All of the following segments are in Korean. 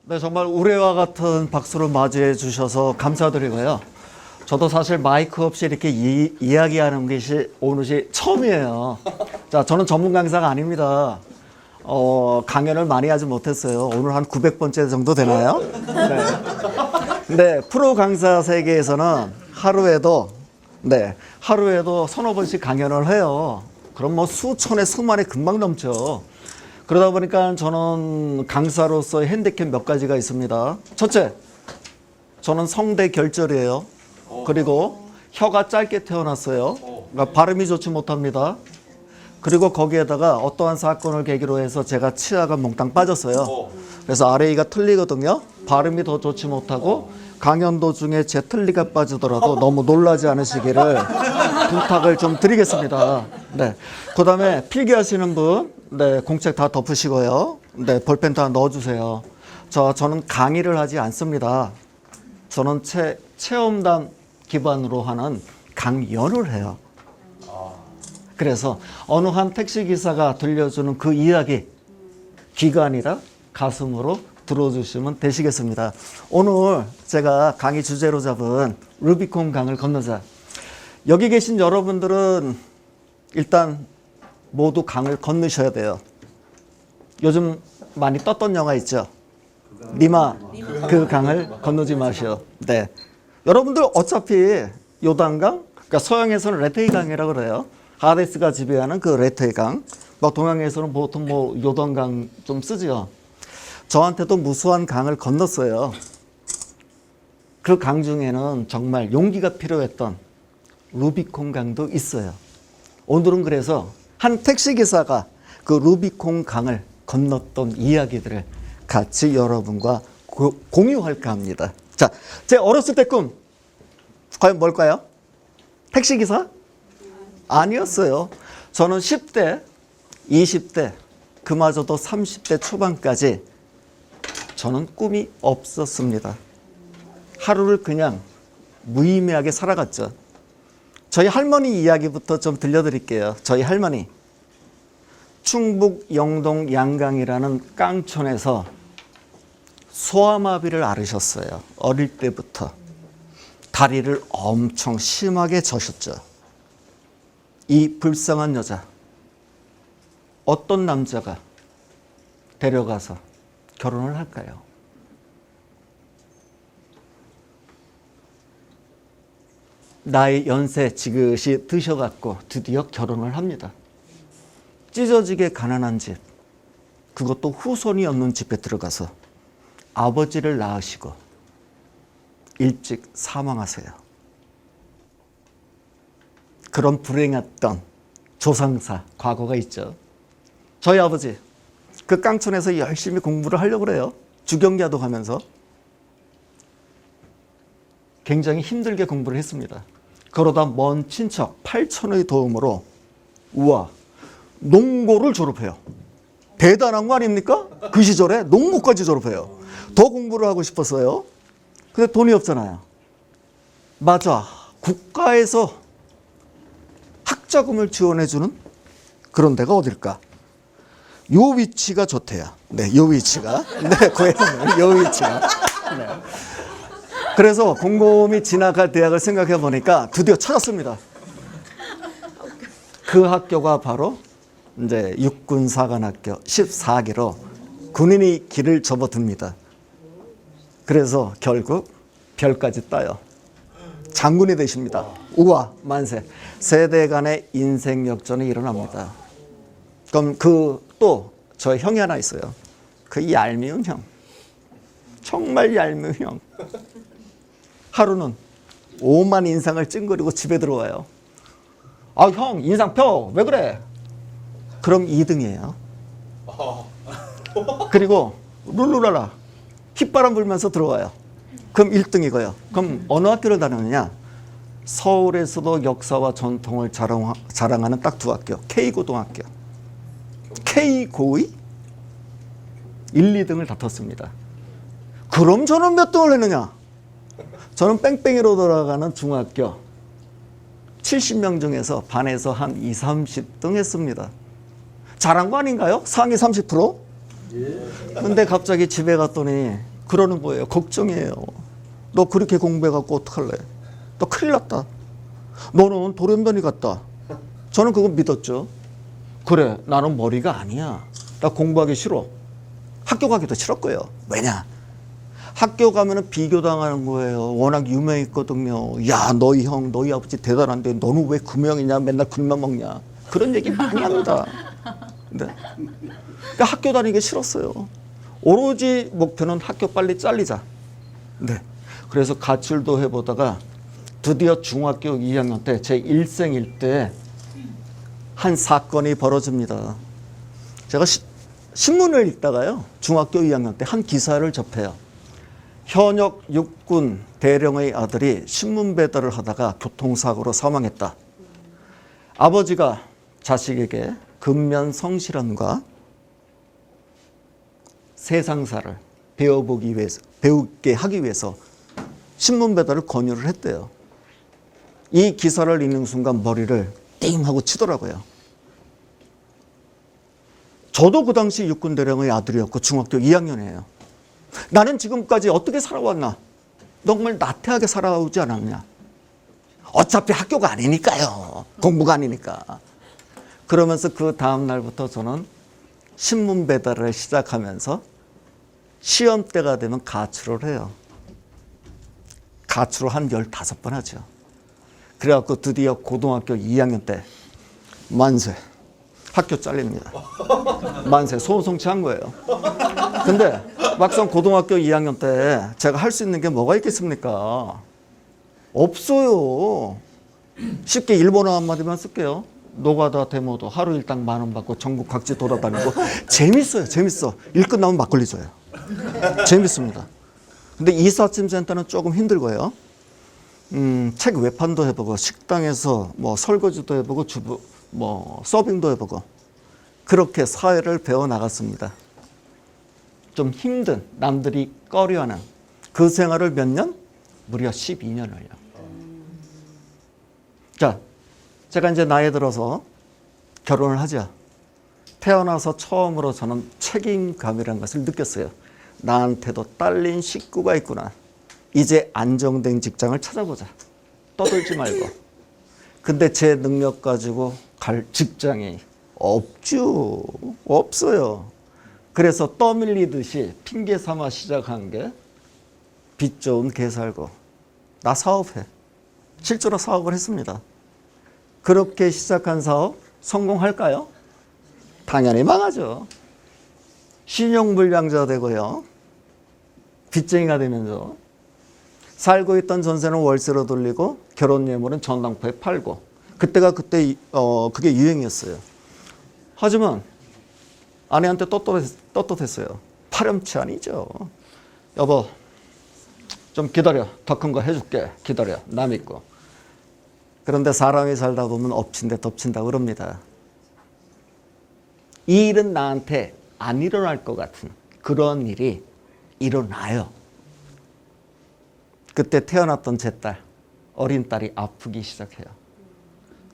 네, 정말 우레와 같은 박수로 맞이해 주셔서 감사드리고요. 저도 사실 마이크 없이 이렇게 이야기하는 것이 오늘이 처음이에요. 자, 저는 전문 강사가 아닙니다. 강연을 많이 하지 못했어요. 오늘 한 900번째 정도 되나요? 네. 근데 프로 강사 세계에서는 하루에도 서너 번씩 강연을 해요. 그럼 뭐 수천에 수만에 금방 넘죠. 그러다 보니까 저는 강사로서의 핸디캡 몇 가지가 있습니다. 첫째, 저는 성대 결절이에요. 그리고 혀가 짧게 태어났어요. 그러니까 발음이 좋지 못합니다. 그리고 거기에다가 어떠한 사건을 계기로 해서 제가 치아가 몽땅 빠졌어요. 그래서 RA가 틀리거든요. 발음이 더 좋지 못하고 강연 도중에 제 틀니가 빠지더라도 너무 놀라지 않으시기를 부탁을 좀 드리겠습니다. 네. 그 다음에 필기하시는 분, 네, 공책 다 덮으시고요. 네, 볼펜 다 넣어주세요. 저는 강의를 하지 않습니다. 저는 체험단 기반으로 하는 강연을 해요. 그래서 어느 한 택시기사가 들려주는 그 이야기, 귀가 아니라 가슴으로 들어주시면 되시겠습니다. 오늘 제가 강의 주제로 잡은 루비콘 강을 건너자. 여기 계신 여러분들은 일단 모두 강을 건너셔야 돼요. 요즘 많이 떴던 영화 있죠? 니마, 그 강을 건너지 마시오. 네. 여러분들 어차피 요단강, 그러니까 서양에서는 레테이 강이라고 그래요. 하데스가 지배하는 그 레테이 강. 뭐 동양에서는 보통 뭐 요단강 좀 쓰지요. 저한테도 무수한 강을 건넜어요. 그 강 중에는 정말 용기가 필요했던 루비콘 강도 있어요. 오늘은 그래서 한 택시기사가 그 루비콘 강을 건넜던 이야기들을 같이 여러분과 공유할까 합니다. 자, 제 어렸을 때 꿈 과연 뭘까요? 택시기사? 아니었어요. 저는 10대, 20대, 그마저도 30대 초반까지 저는 꿈이 없었습니다. 하루를 그냥 무의미하게 살아갔죠. 저희 할머니 이야기부터 좀 들려드릴게요. 저희 할머니 충북 영동 양강이라는 깡촌에서 소아마비를 앓으셨어요. 어릴 때부터 다리를 엄청 심하게 저셨죠. 이 불쌍한 여자, 어떤 남자가 데려가서 결혼을 할까요? 나이 연세 지긋이 드셔갖고 드디어 결혼을 합니다. 찢어지게 가난한 집, 그것도 후손이 없는 집에 들어가서 아버지를 낳으시고 일찍 사망하세요. 그런 불행했던 조상사 과거가 있죠. 저희 아버지 그 깡촌에서 열심히 공부를 하려고 그래요. 주경야도 하면서 굉장히 힘들게 공부를 했습니다. 그러다 먼 친척 8천의 도움으로 우와, 농고를 졸업해요. 대단한 거 아닙니까? 그 시절에 농고까지 졸업해요. 더 공부를 하고 싶었어요. 근데 돈이 없잖아요. 맞아, 국가에서 학자금을 지원해주는 그런 데가 어딜까? 요 위치가 좋대요. 네, 요 위치가. 네, 고향은 요 위치가. 네. 그래서 곰곰이 지나갈 대학을 생각해 보니까 드디어 찾았습니다. 그 학교가 바로 이제 육군사관학교 14기로 군인이 길을 접어듭니다. 그래서 결국 별까지 따요. 장군이 되십니다. 우와, 만세. 세대 간의 인생 역전이 일어납니다. 그럼 또 저의 형이 하나 있어요. 그 얄미운 형. 정말 얄미운 형. 하루는 오만 인상을 찡그리고 집에 들어와요. 아, 형, 인상 펴. 왜 그래? 그럼 2등이에요. 그리고 룰루랄라 휘바람 불면서 들어와요. 그럼 1등이고요. 그럼 어느 학교를 다녔느냐? 서울에서도 역사와 전통을 자랑하는 딱 두 학교. K고등학교, K고의 1, 2등을 다퉜습니다. 그럼 저는 몇 등을 했느냐? 저는 뺑뺑이로 돌아가는 중학교 70명 중에서 반에서 한 20, 30등 했습니다. 잘한 거 아닌가요? 상위 30%? 근데 갑자기 집에 갔더니 그러는 거예요. 걱정이에요. 너 그렇게 공부해갖고 어떡할래? 너 큰일 났다. 너는 돌연변이 같다. 저는 그거 믿었죠. 그래, 나는 머리가 아니야. 나 공부하기 싫어. 학교 가기도 싫었고요. 왜냐? 학교 가면은 비교당하는 거예요. 워낙 유명했거든요. 야, 너희 형, 너희 아버지 대단한데 너는 왜 금형이냐? 맨날 굴만 먹냐? 그런 얘기 많이 합니다. 네. 그러니까 학교 다니기 싫었어요. 오로지 목표는 학교 빨리 잘리자. 네. 그래서 가출도 해보다가 드디어 중학교 2학년 때 제 일생일 때 한 사건이 벌어집니다. 제가 신문을 읽다가요. 중학교 2학년 때 한 기사를 접해요. 현역 육군 대령의 아들이 신문 배달을 하다가 교통사고로 사망했다. 아버지가 자식에게 근면 성실함과 세상사를 배우게 하기 위해서 신문 배달을 권유를 했대요. 이 기사를 읽는 순간 머리를 띵 하고 치더라고요. 저도 그 당시 육군 대령의 아들이었고 중학교 2학년이에요. 나는 지금까지 어떻게 살아왔나? 정말 나태하게 살아오지 않았냐? 어차피 학교가 아니니까요. 공부가 아니니까. 그러면서 그 다음 날부터 저는 신문 배달을 시작하면서 시험 때가 되면 가출을 해요. 가출을 한 15번 하죠. 그래갖고 드디어 고등학교 2학년 때 만세. 학교 잘립니다. 만세. 소원성취한 거예요. 근데 막상 고등학교 2학년 때 제가 할 수 있는 게 뭐가 있겠습니까? 없어요. 쉽게 일본어 한마디만 쓸게요. 노가다 데모도 하루 일당 10,000원 받고 전국 각지 돌아다니고 재밌어요. 재밌어. 일 끝나면 막걸리 줘요. 재밌습니다. 근데 이삿짐센터는 조금 힘들고요. 책 외판도 해보고 식당에서 뭐 설거지도 해보고 주부 뭐 서빙도 해보고 그렇게 사회를 배워 나갔습니다. 좀 힘든 남들이 꺼려하는 그 생활을 몇 년? 무려 12년을요. 자, 제가 이제 나이 들어서 결혼을 하자. 태어나서 처음으로 저는 책임감이라는 것을 느꼈어요. 나한테도 딸린 식구가 있구나. 이제 안정된 직장을 찾아보자. 떠들지 말고. 근데 제 능력 가지고 갈 직장이 없죠. 없어요. 그래서 떠밀리듯이 핑계 삼아 시작한 게 빚 좋은 개 살고 나 사업해. 실제로 사업을 했습니다. 그렇게 시작한 사업 성공할까요? 당연히 망하죠. 신용불량자 되고요. 빚쟁이가 되면서 살고 있던 전세는 월세로 돌리고 결혼 예물은 전당포에 팔고 그때가 그때 그게 유행이었어요. 하지만 아내한테 떳떳했어요. 파렴치 아니죠. 여보 좀 기다려. 더 큰 거 해줄게. 기다려. 나 믿고. 그런데 사람이 살다 보면 엎친 데 덮친다 그럽니다. 이 일은 나한테 안 일어날 것 같은 그런 일이 일어나요. 그때 태어났던 제 딸, 어린 딸이 아프기 시작해요.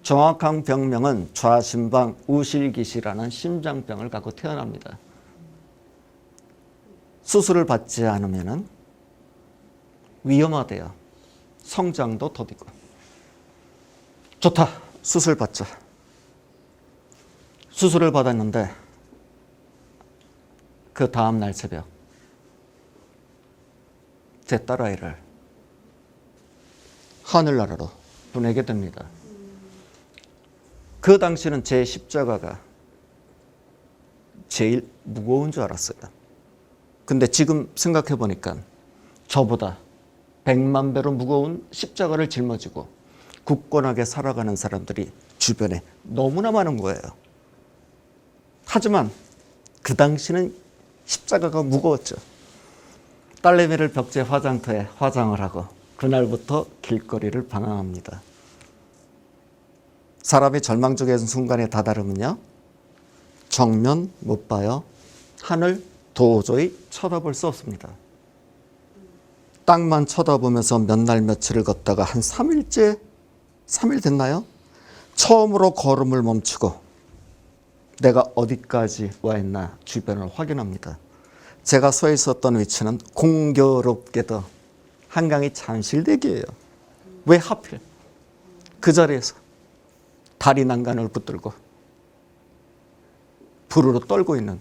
정확한 병명은 좌심방 우실기시라는 심장병을 갖고 태어납니다. 수술을 받지 않으면 위험하대요. 성장도 더디고. 좋다. 수술 받자. 수술을 받았는데 그 다음 날 새벽 제 딸아이를 하늘나라로 보내게 됩니다. 그 당시는 제 십자가가 제일 무거운 줄 알았어요. 근데 지금 생각해 보니까 저보다 100만 배로 무거운 십자가를 짊어지고 굳건하게 살아가는 사람들이 주변에 너무나 많은 거예요. 하지만 그 당시는 십자가가 무거웠죠. 딸내미를 벽제 화장터에 화장을 하고 그날부터 길거리를 방황합니다. 사람이 절망적인 순간에 다다르면요. 정면 못 봐요. 하늘 도저히 쳐다볼 수 없습니다. 땅만 쳐다보면서 몇 날 며칠을 걷다가 한 3일 됐나요? 처음으로 걸음을 멈추고 내가 어디까지 와 있나 주변을 확인합니다. 제가 서 있었던 위치는 공교롭게도 한강의 잠실대교예요. 왜 하필 그 자리에서 다리 난간을 붙들고 부르르 떨고 있는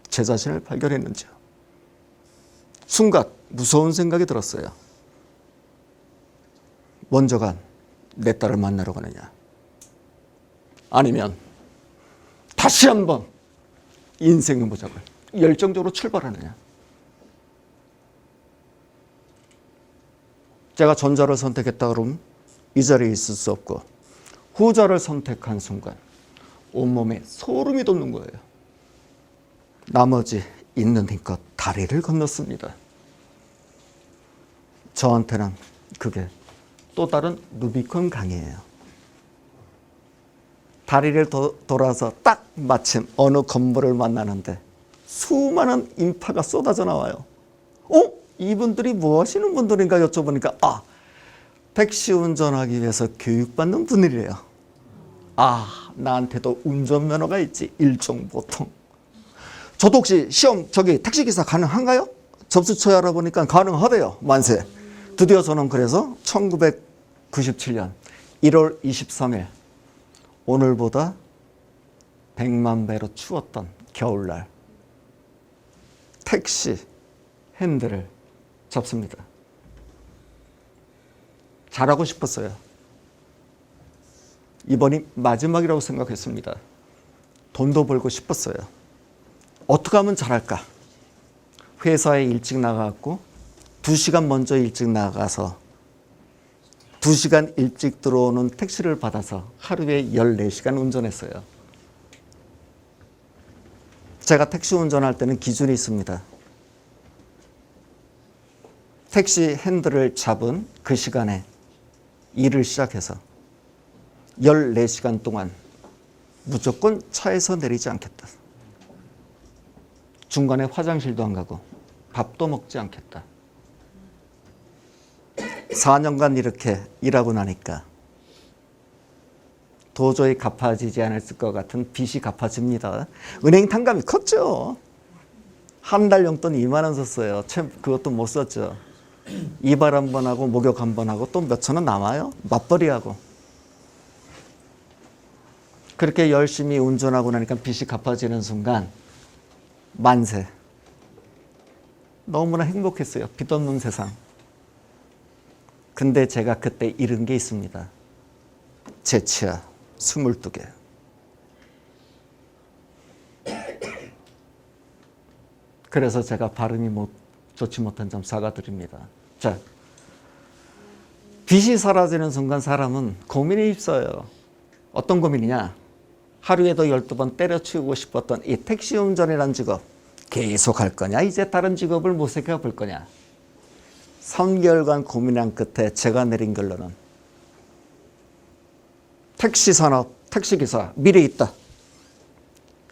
제 자신을 발견했는지요. 순간 무서운 생각이 들었어요. 먼저가 내 딸을 만나러 가느냐, 아니면 다시 한번 인생의 모작을 열정적으로 출발하느냐. 제가 전자를 선택했다 그러면 이 자리에 있을 수 없고, 후자를 선택한 순간 온몸에 소름이 돋는 거예요. 나머지 있는 힘껏 다리를 건넜습니다. 저한테는 그게 또 다른 루비콘 강이에요. 다리를 돌아서 딱 마침 어느 건물을 만나는데 수많은 인파가 쏟아져 나와요. 이분들이 뭐 하시는 분들인가 여쭤보니까 택시 운전하기 위해서 교육받는 분이래요. 나한테도 운전면허가 있지, 일종 보통. 저도 혹시 시험 택시기사 가능한가요? 접수처에 알아보니까 가능하대요. 만세. 드디어 저는 그래서 1997년 1월 23일 오늘보다 100만 배로 추웠던 겨울날 택시 핸들을 잡습니다. 잘하고 싶었어요. 이번이 마지막이라고 생각했습니다. 돈도 벌고 싶었어요. 어떻게 하면 잘할까? 회사에 일찍 나가고 2시간 먼저 일찍 나가서 2시간 일찍 들어오는 택시를 받아서 하루에 14시간 운전했어요. 제가 택시 운전할 때는 기준이 있습니다. 택시 핸들을 잡은 그 시간에 일을 시작해서 14시간 동안 무조건 차에서 내리지 않겠다. 중간에 화장실도 안 가고 밥도 먹지 않겠다. 4년간 이렇게 일하고 나니까 도저히 갚아지지 않을 것 같은 빚이 갚아집니다. 은행 탕감이 컸죠. 한 달 용돈 2만 원 썼어요. 그것도 못 썼죠. 이발 한 번 하고 목욕 한 번 하고 또 몇천 원 남아요. 맞벌이하고. 그렇게 열심히 운전하고 나니까 빚이 갚아지는 순간 만세. 너무나 행복했어요. 빚 없는 세상. 근데 제가 그때 잃은 게 있습니다. 제 치아 22개. 그래서 제가 발음이 좋지 못한 점 사과드립니다. 자, 빚이 사라지는 순간 사람은 고민이 있어요. 어떤 고민이냐? 하루에도 12번 때려치우고 싶었던 이 택시 운전이라는 직업 계속 할 거냐? 이제 다른 직업을 모색해 볼 거냐? 3개월간 고민한 끝에 제가 내린 결론은 택시 산업, 택시기사 미래 있다.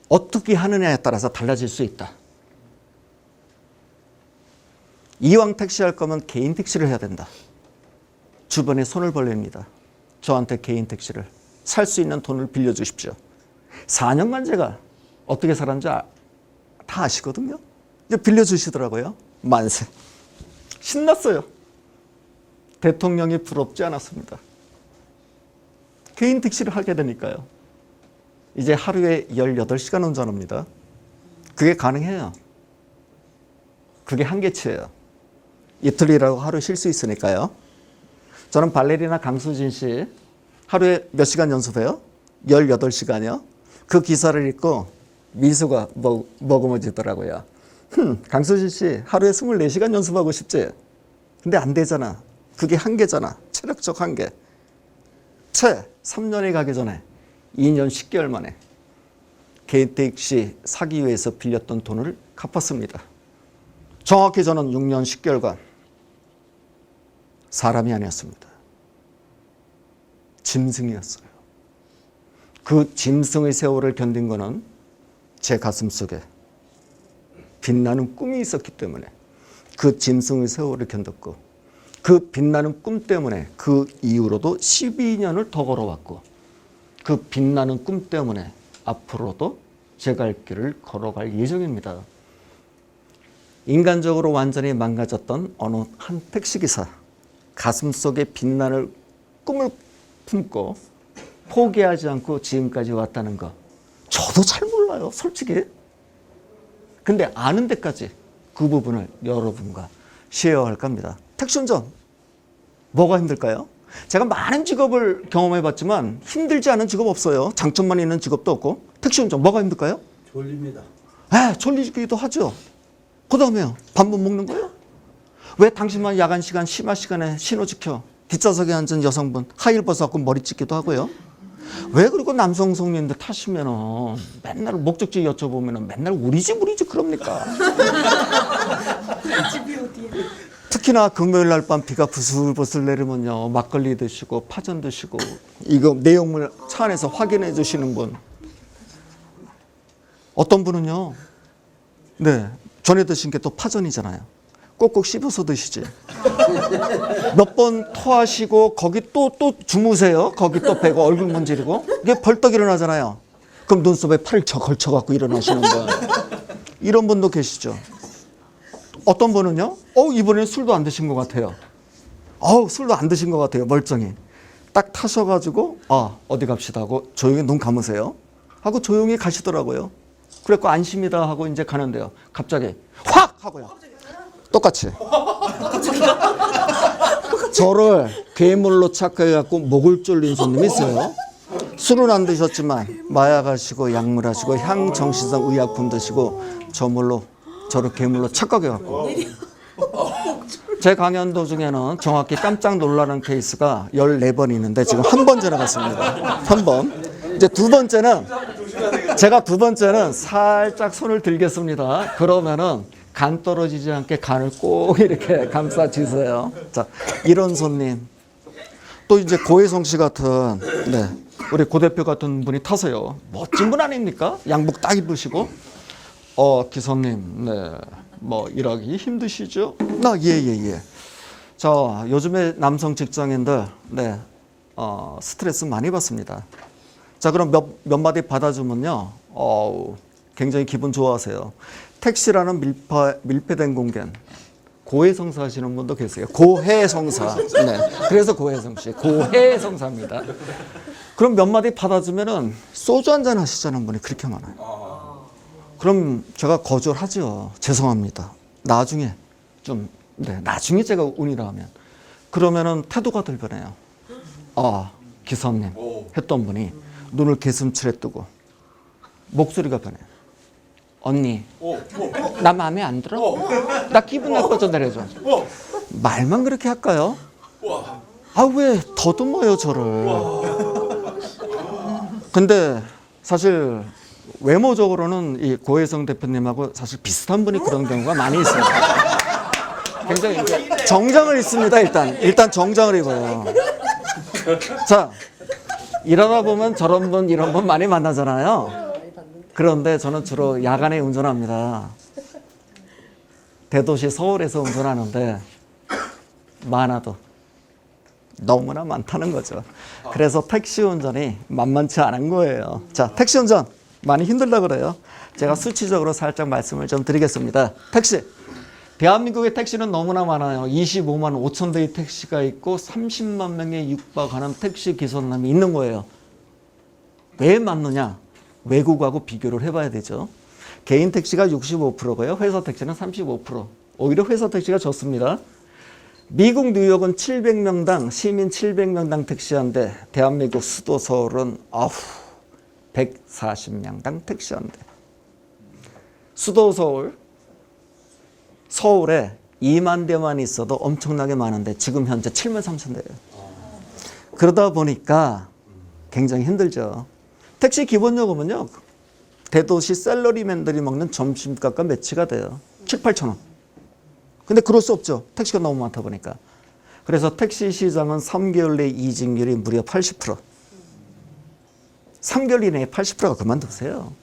어떻게 하느냐에 따라서 달라질 수 있다. 이왕 택시 할 거면 개인 택시를 해야 된다. 주변에 손을 벌립니다. 저한테 개인 택시를 살 수 있는 돈을 빌려주십시오. 4년간 제가 어떻게 살았는지 다 아시거든요. 이제 빌려주시더라고요. 만세. 신났어요. 대통령이 부럽지 않았습니다. 개인 택시를 하게 되니까요. 이제 하루에 18시간 운전합니다. 그게 가능해요. 그게 한계치예요. 이틀 일하고 하루 쉴 수 있으니까요. 저는 발레리나 강수진 씨 하루에 몇 시간 연습해요? 18시간이요. 그 기사를 읽고 미소가 머금어지더라고요. 강수진 씨 하루에 24시간 연습하고 싶지? 근데 안 되잖아. 그게 한계잖아. 체력적 한계. 3년이 가기 전에 2년 10개월 만에 개인 택시 사기 위해서 빌렸던 돈을 갚았습니다. 정확히 저는 6년 10개월간 사람이 아니었습니다. 짐승이었어요. 그 짐승의 세월을 견딘 거는 제 가슴 속에 빛나는 꿈이 있었기 때문에 그 짐승의 세월을 견뎠고, 그 빛나는 꿈 때문에 그 이후로도 12년을 더 걸어왔고, 그 빛나는 꿈 때문에 앞으로도 제 갈 길을 걸어갈 예정입니다. 인간적으로 완전히 망가졌던 어느 한 택시기사. 가슴속에 빛나는 꿈을 품고 포기하지 않고 지금까지 왔다는 거. 저도 잘 몰라요, 솔직히. 근데 아는 데까지 그 부분을 여러분과 쉐어할까 합니다. 택시운전, 뭐가 힘들까요? 제가 많은 직업을 경험해 봤지만 힘들지 않은 직업 없어요. 장점만 있는 직업도 없고. 택시운전, 뭐가 힘들까요? 졸립니다. 졸리기도 하죠. 그 다음에요, 밥 못 먹는 거예요? 왜 당신만 야간 시간, 심야 시간에 신호 지켜? 뒷좌석에 앉은 여성분 하이힐 벗어갖고 머리 찍기도 하고요. 왜 그리고 남성 성인들 타시면은 맨날 목적지 여쭤보면은 맨날 우리 집 그럽니까? 집이 어디야? 특히나 금요일 날 밤 비가 부슬부슬 내리면요, 막걸리 드시고 파전 드시고 이거 내용물 차 안에서 확인해 주시는 분. 어떤 분은요, 네, 전에 드신 게 또 파전이잖아요. 꼭꼭 씹어서 드시지. 몇 번 토하시고 거기 또 주무세요. 거기 또 배고 얼굴 문지르고 이게 벌떡 일어나잖아요. 그럼 눈썹에 팔을 걸쳐갖고 일어나시는 분. 이런 분도 계시죠. 어떤 분은요, 이번에는 술도 안 드신 것 같아요. 술도 안 드신 것 같아요. 멀쩡히. 딱 타셔가지고 어디 갑시다 하고 조용히 눈 감으세요. 하고 조용히 가시더라고요. 그래갖고 안심이다 하고 이제 가는데요. 갑자기 확 하고요. 똑같이. 저를 괴물로 착각해갖고 목을 졸린 손님이 있어요. 술은 안 드셨지만 마약하시고 약물하시고 향정신성 의약품 드시고 저를 괴물로 착각해갖고. 제 강연 도중에는 정확히 깜짝 놀라는 케이스가 14번 있는데 지금 한 번 지나갔습니다. 한 번. 이제 제가 두 번째는 살짝 손을 들겠습니다. 그러면은 간 떨어지지 않게 간을 꼭 이렇게 감싸주세요. 자, 이런 손님. 또 이제 고혜성 씨 같은, 네, 우리 고 대표 같은 분이 타세요. 멋진 분 아닙니까? 양복 딱 입으시고. 기사님, 네, 일하기 힘드시죠? 예. 자, 요즘에 남성 직장인들, 네, 스트레스 많이 받습니다. 자, 그럼 몇 마디 받아주면요, 굉장히 기분 좋아하세요. 택시라는 밀폐된 공간. 고해성사 하시는 분도 계세요. 고해성사. 네. 그래서 고해성 씨. 고해성사입니다. 그럼 몇 마디 받아주면은 소주 한잔 하시자는 분이 그렇게 많아요. 그럼 제가 거절하죠. 죄송합니다. 나중에 나중에 제가 운이라 하면. 그러면은 태도가 덜 변해요. 기사님 했던 분이 눈을 개슴츠레 뜨고 목소리가 변해요. 언니, 나 마음에 안 들어? 나 기분 나빠져 내려줘. 말만 그렇게 할까요? 왜 더듬어요 저를? 근데 사실 외모적으로는 이 고혜성 대표님하고 사실 비슷한 분이 그런 경우가 많이 있어요. 굉장히 정장을 입습니다. 일단 정장을 입어요. 자, 일하다 보면 저런 분 이런 분 많이 만나잖아요. 그런데 저는 주로 야간에 운전합니다. 대도시 서울에서 운전하는데 많아도 너무나 많다는 거죠. 그래서 택시 운전이 만만치 않은 거예요. 자, 택시 운전 많이 힘들다 그래요. 제가 수치적으로 살짝 말씀을 좀 드리겠습니다. 택시. 대한민국의 택시는 너무나 많아요. 25만 5천 대의 택시가 있고 30만 명에 육박하는 택시 기사님이 있는 거예요. 왜 많느냐? 외국하고 비교를 해봐야 되죠. 개인 택시가 65%고요. 회사 택시는 35%. 오히려 회사 택시가 좋습니다. 미국 뉴욕은 700명당 시민 700명당 택시 한 대. 대한민국 수도 서울은 140명당 택시 한 대. 수도 서울에 2만 대만 있어도 엄청나게 많은데 지금 현재 7만 3천 대예요. 그러다 보니까 굉장히 힘들죠. 택시 기본 요금은요, 대도시 샐러리맨들이 먹는 점심값과 매치가 돼요. 7, 8천 원. 근데 그럴 수 없죠. 택시가 너무 많다 보니까. 그래서 택시 시장은 3개월 내 이직률이 무려 80%. 3개월 이내에 80%가 그만두세요.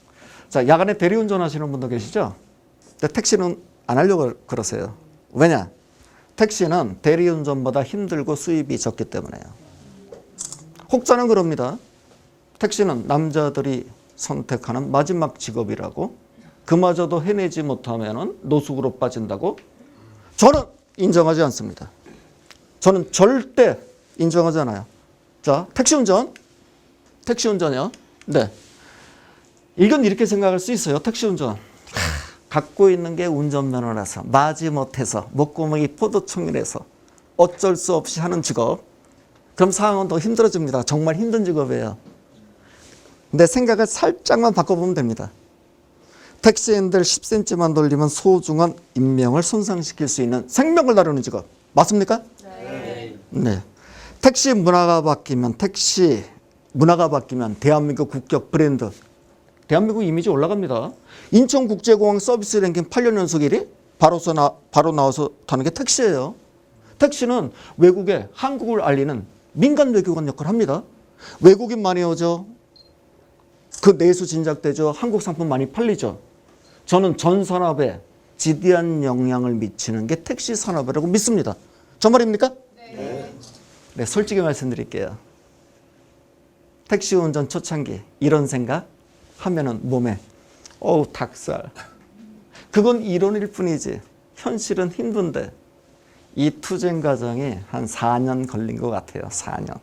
자, 야간에 대리운전 하시는 분도 계시죠? 근데 택시는 안 하려고 그러세요. 왜냐? 택시는 대리운전보다 힘들고 수입이 적기 때문에요. 혹자는 그럽니다. 택시는 남자들이 선택하는 마지막 직업이라고. 그마저도 해내지 못하면 노숙으로 빠진다고? 저는 인정하지 않습니다. 저는 절대 인정하지 않아요. 자, 택시운전. 택시운전이요. 네. 이건 이렇게 생각할 수 있어요. 택시운전. 갖고 있는 게 운전면허라서 마지못해서 목구멍이 포도청이라서 어쩔 수 없이 하는 직업. 그럼 상황은 더 힘들어집니다. 정말 힘든 직업이에요. 근데 생각을 살짝만 바꿔보면 됩니다. 택시 핸들 10cm만 돌리면 소중한 인명을 손상시킬 수 있는 생명을 다루는 직업. 맞습니까? 네. 택시 문화가 바뀌면 대한민국 국격 브랜드, 대한민국 이미지 올라갑니다. 인천국제공항 서비스 랭킹 8년 연속 1위? 바로 나와서 타는 게 택시예요. 택시는 외국에 한국을 알리는 민간 외교관 역할을 합니다. 외국인 많이 오죠. 그 내수 진작되죠. 한국 상품 많이 팔리죠. 저는 전 산업에 지대한 영향을 미치는 게 택시 산업이라고 믿습니다. 저 말입니까? 네, 솔직히 말씀드릴게요. 택시 운전 초창기 이런 생각 하면은 몸에 닭살. 그건 이론일 뿐이지 현실은 힘든데 이 투쟁 과정이 한 4년 걸린 것 같아요. 4년.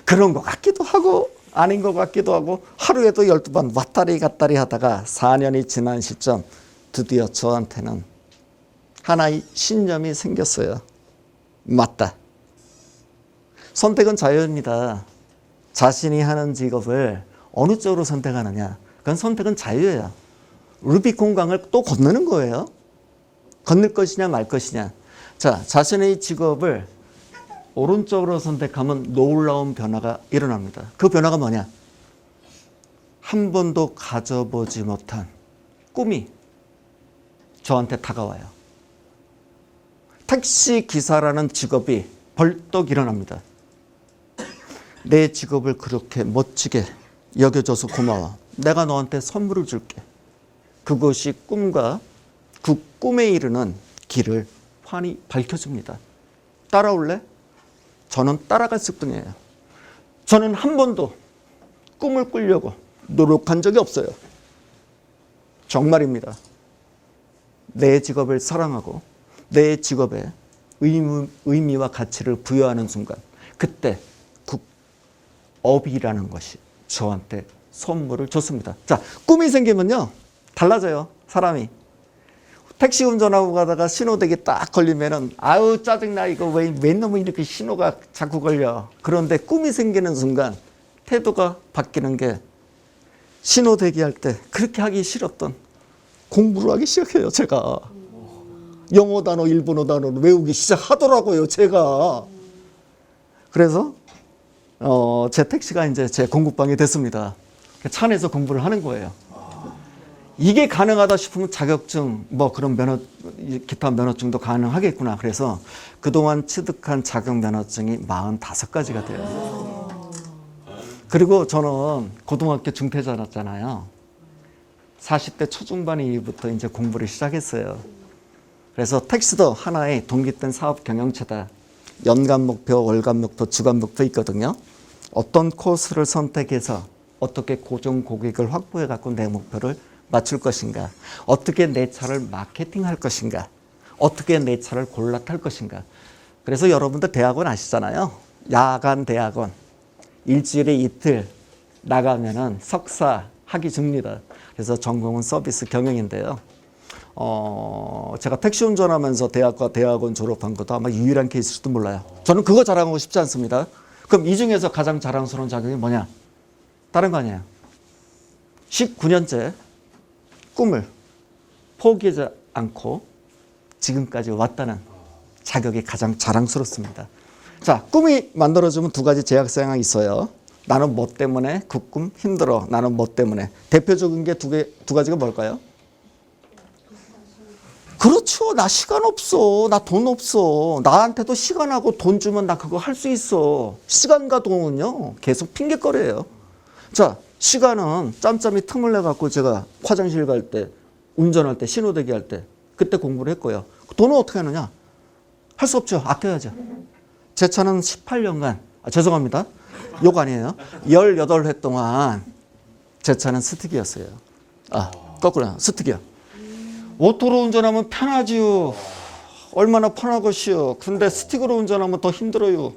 그런 것 같기도 하고 아닌 것 같기도 하고 하루에도 12번 왔다리 갔다리 하다가 4년이 지난 시점 드디어 저한테는 하나의 신념이 생겼어요. 맞다. 선택은 자유입니다. 자신이 하는 직업을 어느 쪽으로 선택하느냐. 그건 선택은 자유예요. 루비콘강을 또 건너는 거예요. 건널 것이냐 말 것이냐. 자, 자신의 직업을 오른쪽으로 선택하면 놀라운 변화가 일어납니다. 그 변화가 뭐냐? 한 번도 가져보지 못한 꿈이 저한테 다가와요. 택시 기사라는 직업이 벌떡 일어납니다. 내 직업을 그렇게 멋지게 여겨줘서 고마워. 내가 너한테 선물을 줄게. 그것이 꿈과 그 꿈에 이르는 길을 환히 밝혀줍니다. 따라올래? 저는 따라갈 습득이에요. 저는 한 번도 꿈을 꾸려고 노력한 적이 없어요. 정말입니다. 내 직업을 사랑하고 내 직업에 의미와 가치를 부여하는 순간 그때 그 업이라는 것이 저한테 선물을 줬습니다. 자, 꿈이 생기면요 달라져요. 사람이. 택시 운전하고 가다가 신호대기 딱 걸리면은 아유 짜증나 이거 왜 너무 이렇게 신호가 자꾸 걸려. 그런데 꿈이 생기는 순간 태도가 바뀌는 게 신호대기 할 때 그렇게 하기 싫었던 공부를 하기 시작해요. 제가 영어 단어 일본어 단어를 외우기 시작하더라고요. 제가. 그래서 제 택시가 이제 제 공부방이 됐습니다. 차 안에서 공부를 하는 거예요. 이게 가능하다 싶으면 자격증, 그런 기타 면허증도 가능하겠구나. 그래서 그동안 취득한 자격 면허증이 45가지가 돼요. 그리고 저는 고등학교 중퇴자였잖아요. 40대 초중반 이후부터 이제 공부를 시작했어요. 그래서 택시도 하나의 독립된 사업 경영체다. 연간 목표, 월간 목표, 주간 목표 있거든요. 어떤 코스를 선택해서 어떻게 고정 고객을 확보해 갖고 내 목표를 맞출 것인가? 어떻게 내 차를 마케팅할 것인가? 어떻게 내 차를 골라 탈 것인가? 그래서 여러분들 대학원 아시잖아요. 야간 대학원. 일주일에 이틀 나가면은 석사 학위 줍니다. 그래서 전공은 서비스 경영인데요. 제가 택시 운전하면서 대학과 대학원 졸업한 것도 아마 유일한 케이스일지도 몰라요. 저는 그거 자랑하고 싶지 않습니다. 그럼 이 중에서 가장 자랑스러운 자격이 뭐냐? 다른 거 아니에요. 19년째 꿈을 포기하지 않고 지금까지 왔다는 자격이 가장 자랑스럽습니다. 자, 꿈이 만들어지면 두 가지 제약사항이 있어요. 나는 뭐 때문에 그 꿈 힘들어. 나는 뭐 때문에. 대표적인 게 두 가지가 뭘까요? 그렇죠. 나 시간 없어. 나 돈 없어. 나한테도 시간하고 돈 주면 나 그거 할 수 있어. 시간과 돈은요 계속 핑계거리예요. 자, 시간은 짬짬이 틈을 내갖고 제가 화장실 갈 때, 운전할 때, 신호대기 할 때 그때 공부를 했고요. 돈은 어떻게 하느냐? 할 수 없죠. 아껴야죠. 제 차는 18년간, 죄송합니다. 욕 아니에요. 18회 동안 제 차는 스틱이었어요. 거꾸로 스틱이요. 오토로 운전하면 편하지요. 얼마나 편하겠시요. 근데 스틱으로 운전하면 더 힘들어요.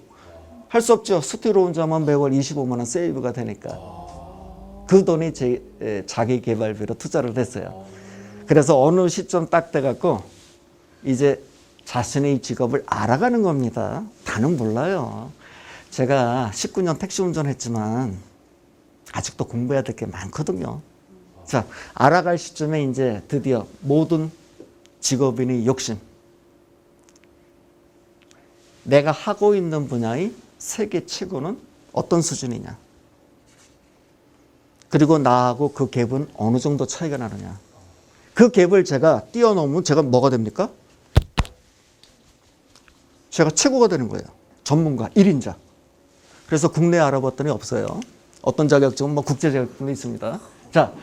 할 수 없죠. 스틱으로 운전하면 매월 25만 원 세이브가 되니까. 그 돈이 자기 개발비로 투자를 했어요. 그래서 어느 시점 딱 돼갖고 이제 자신의 직업을 알아가는 겁니다. 다는 몰라요. 제가 19년 택시 운전했지만 아직도 공부해야 될 게 많거든요. 자, 알아갈 시점에 이제 드디어 모든 직업인의 욕심. 내가 하고 있는 분야의 세계 최고는 어떤 수준이냐. 그리고 나하고 그 갭은 어느 정도 차이가 나느냐. 그 갭을 제가 뛰어넘으면 제가 뭐가 됩니까? 제가 최고가 되는 거예요. 전문가, 1인자. 그래서 국내에 알아봤더니 없어요. 어떤 자격증은 뭐 국제 자격증도 있습니다. 자,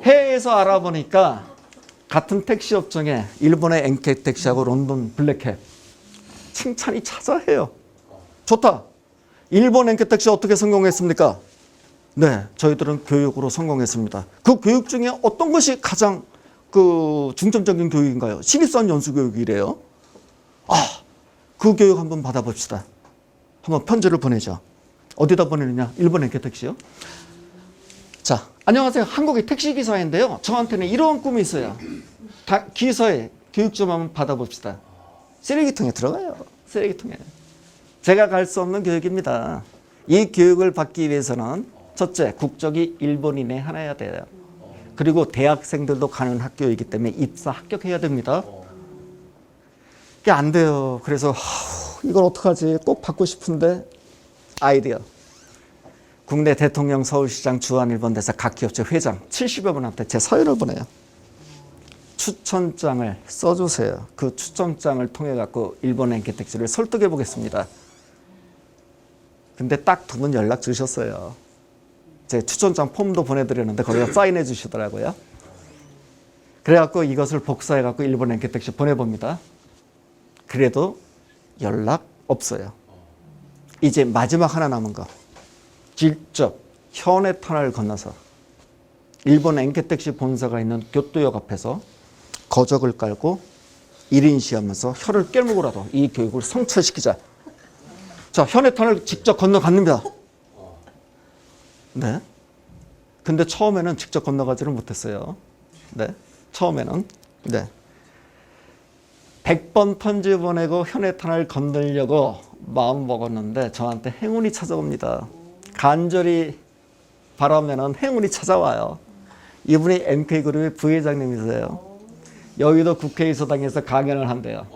해외에서 알아보니까 같은 택시 업종에 일본의 엔캣 택시하고 런던 블랙캡 칭찬이 자자해요. 좋다. 일본 엔캣 택시 어떻게 성공했습니까? 네, 저희들은 교육으로 성공했습니다. 그 교육 중에 어떤 것이 가장 중점적인 교육인가요? 신입사원 연수 교육이래요. 그 교육 한번 받아봅시다. 한번 편지를 보내죠. 어디다 보내느냐? 일본 엔캣 택시요. 자, 안녕하세요. 한국의 택시기사인데요. 저한테는 이런 꿈이 있어요. 기사에 교육 좀 한번 받아봅시다. 쓰레기통에 들어가요. 쓰레기통에. 제가 갈 수 없는 교육입니다. 이 교육을 받기 위해서는 첫째, 국적이 일본인에 하나야 돼요. 그리고 대학생들도 가는 학교이기 때문에 입사 합격해야 됩니다. 그게 안 돼요. 그래서 이걸 어떡하지? 꼭 받고 싶은데 아이디어. 국내 대통령, 서울시장, 주한일본대사 각 기업체 회장 70여 분한테 제 서열을 보내요. 추천장을 써주세요. 그 추천장을 통해 갖고 일본 엔캣 택시를 설득해 보겠습니다. 근데 딱 두 분 연락 주셨어요. 제 추천장 폼도 보내드렸는데 거기다 사인해 주시더라고요. 그래갖고 이것을 복사해 갖고 일본 엔캣 택시 보내봅니다. 그래도 연락 없어요. 이제 마지막 하나 남은 거. 직접 현해 터널을 건너서 일본 엔캣 택시 본사가 있는 교토역 앞에서 거적을 깔고 1인 시하면서 혀를 깨물고라도 이 교육을 성취시키자. 자, 현해 터널 직접 건너갑니다. 네. 근데 처음에는 직접 건너가지는 못했어요. 네. 처음에는. 네. 100번 편지 보내고 현해 터널 건너려고 마음 먹었는데 저한테 행운이 찾아옵니다. 간절히 바라면은 행운이 찾아와요. 이분이 MK그룹의 부회장님이세요. 여의도 국회의사당에서 강연을 한대요.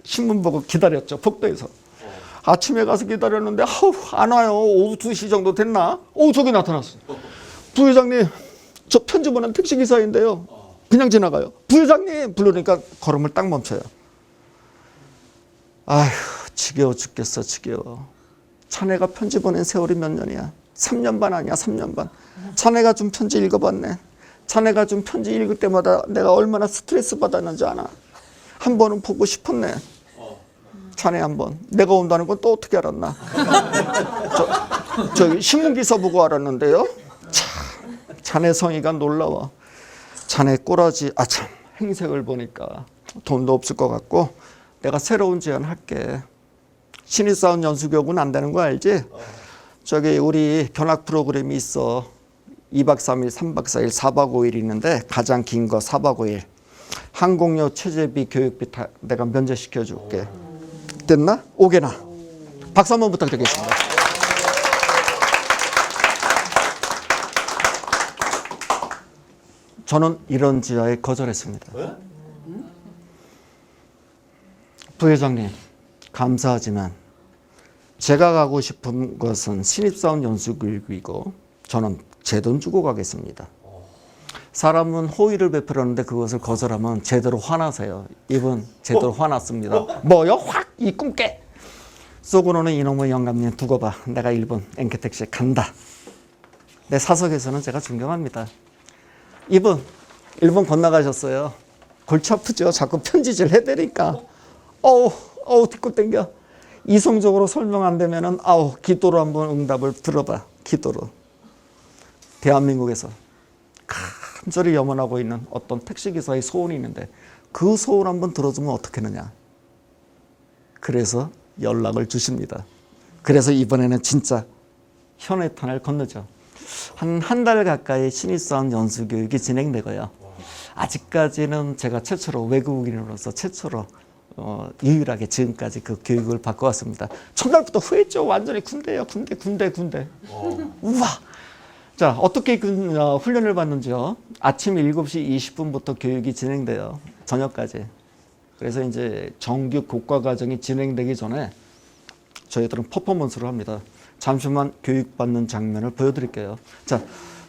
신문 보고 기다렸죠. 복도에서. 아침에 가서 기다렸는데 안 와요. 오후 2시 정도 됐나? 저기 나타났어요. 부회장님, 저 편지 보낸 택시기사인데요. 그냥 지나가요. 부회장님 부르니까 걸음을 딱 멈춰요. 아휴, 지겨워 죽겠어. 지겨워. 자네가 편지 보낸 세월이 몇 년이야? 3년 반 아니야? 3년 반. 자네가 준 편지 읽어봤네. 자네가 준 편지 읽을 때마다 내가 얼마나 스트레스 받았는지 아나? 한 번은 보고 싶었네. 자네 한 번. 내가 온다는 건 또 어떻게 알았나? 저기 신문기사 보고 알았는데요. 참, 자네 성의가 놀라워. 자네 꼬라지, 참, 행색을 보니까 돈도 없을 것 같고 내가 새로운 제안 할게. 신입사원 연수교육은 안 되는 거 알지? 저기 우리 견학 프로그램이 있어. 2박 3일, 3박 4일, 4박 5일 있는데 가장 긴 거 4박 5일. 항공료, 체제비, 교육비 다 내가 면제시켜 줄게. 됐나? 오게나. 박수 한번 부탁드리겠습니다. 저는 이런 지하에 거절했습니다. 부회장님, 감사하지만 제가 가고 싶은 것은 신입사원 연수교육이고 저는 제 돈 주고 가겠습니다. 사람은 호의를 베풀었는데 그것을 거절하면 제대로 화나세요. 이분 제대로 화났습니다. 뭐요? 확! 이 꿈깨! 속으로는 이놈의 영감님 두고 봐. 내가 일본 엔캣 택시에 간다. 내 사석에서는 제가 존경합니다. 이분 일본 건너가셨어요. 골치 아프죠? 자꾸 편지질 해대니까. 뒷골 땡겨. 이성적으로 설명 안 되면은 기도로 한번 응답을 들어봐. 기도로. 대한민국에서 간절히 염원하고 있는 어떤 택시기사의 소원이 있는데 그 소원 한번 들어주면 어떻겠느냐. 그래서 연락을 주십니다. 그래서 이번에는 진짜 현해탄을 건너죠. 한 달 가까이 신입사원 연수교육이 진행되고요. 아직까지는 제가 최초로 외국인으로서 최초로 유일하게 지금까지 그 교육을 받고 왔습니다. 첫날부터 후회했죠. 완전히 군대예요. 군대. 우와. 자, 어떻게 훈련을 받는지요? 아침 7시 20분부터 교육이 진행돼요. 저녁까지. 그래서 이제 정규 국가 과정이 진행되기 전에 저희들은 퍼포먼스를 합니다. 잠시만 교육받는 장면을 보여드릴게요. 자,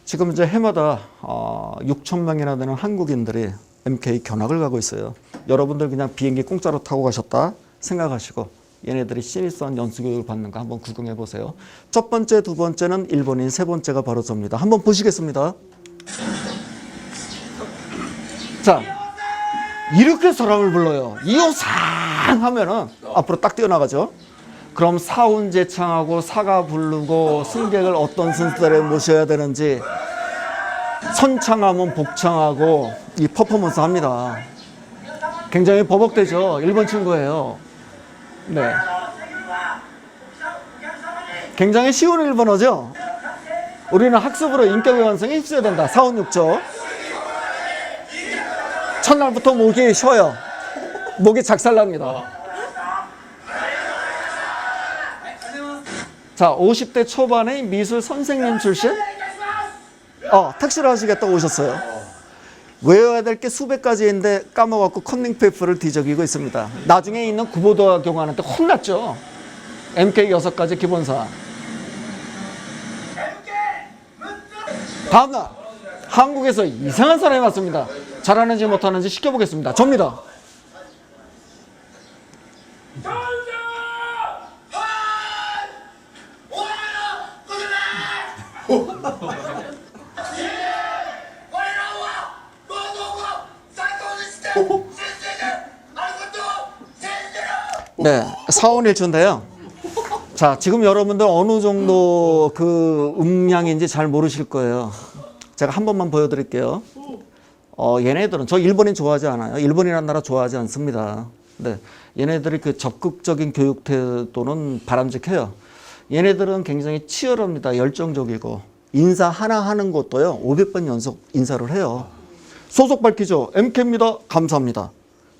지금 이제 해마다 6천 명이나 되는 한국인들이 MK 견학을 가고 있어요. 여러분들 그냥 비행기 공짜로 타고 가셨다 생각하시고 얘네들이 신입사원 연수교육을 받는 거 한번 구경해 보세요. 첫 번째, 두 번째는 일본인, 세 번째가 바로 접니다. 한번 보시겠습니다. 자, 이렇게 사람을 불러요. 이호상 하면은 앞으로 딱 뛰어나가죠. 그럼 사운제창하고 사가 부르고 승객을 어떤 순서대로 모셔야 되는지 선창하면 복창하고 이 퍼포먼스 합니다. 굉장히 버벅대죠. 일본 친구예요. 네. 굉장히 쉬운 일본어죠. 우리는 학습으로 인격의 완성에 힘써야 된다. 사운육조. 첫날부터 목이 쉬어요. 목이 작살납니다. 자, 50대 초반의 미술 선생님 출신? 택시를 하시겠다고 오셨어요. 외워야 될 게 수백 가지인데 까먹었고 컨닝페이퍼를 뒤적이고 있습니다. 나중에 있는 구보도와 경호하는데 혼났죠. MK 6가지 기본사. 다음날 한국에서 이상한 사람이 왔습니다. 잘하는지 못하는지 시켜보겠습니다. 접니다. 네, 사원일주인데요. 자, 지금 여러분들 어느 정도 그 음량인지 잘 모르실 거예요. 제가 한 번만 보여드릴게요. 얘네들은 저 일본인 좋아하지 않아요. 일본이라는 나라 좋아하지 않습니다. 네, 얘네들이 그 적극적인 교육 태도는 바람직해요. 얘네들은 굉장히 치열합니다. 열정적이고 인사 하나 하는 것도요 500번 연속 인사를 해요. 소속 밝히죠. MK입니다. 감사합니다.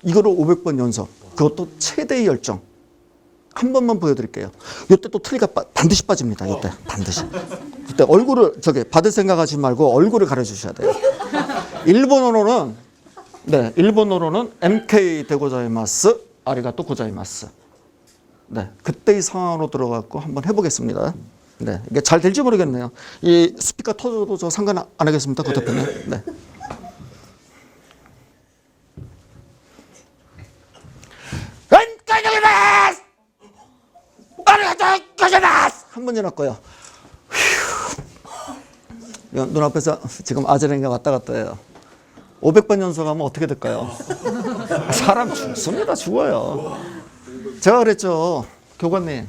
이거를 500번 연속. 그것도 최대의 열정. 한 번만 보여드릴게요. 이때 또 트리가 반드시 빠집니다. 이때 반드시. 그때 얼굴을 받을 생각하지 말고 얼굴을 가려주셔야 돼요. 일본어로는 MK 데고자이마스, 아리가또 고자이마스. 네, 그때의 상황으로 들어가고 한번 해보겠습니다. 네, 이게 잘 될지 모르겠네요. 이 스피커 터져도 저 상관 안 하겠습니다. 그 대표님. 네. 한 번 지났고요. 눈앞에서 지금 아재랭이가 왔다 갔다 해요. 500번 연속하면 어떻게 될까요? 사람 죽습니다. 죽어요. 제가 그랬죠. 교관님,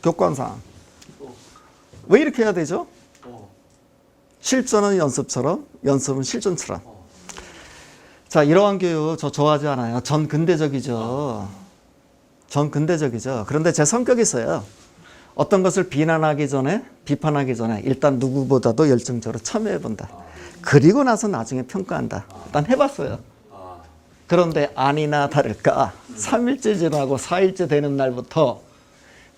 교관상. 왜 이렇게 해야 되죠? 실전은 연습처럼, 연습은 실전처럼. 자, 이러한 교육 저 좋아하지 않아요. 전 근대적이죠. 그런데 제 성격이 있어요. 어떤 것을 비난하기 전에, 비판하기 전에 일단 누구보다도 열정적으로 참여해본다. 그리고 나서 나중에 평가한다. 일단 해봤어요. 그런데 아니나 다를까 3일째 지나고 4일째 되는 날부터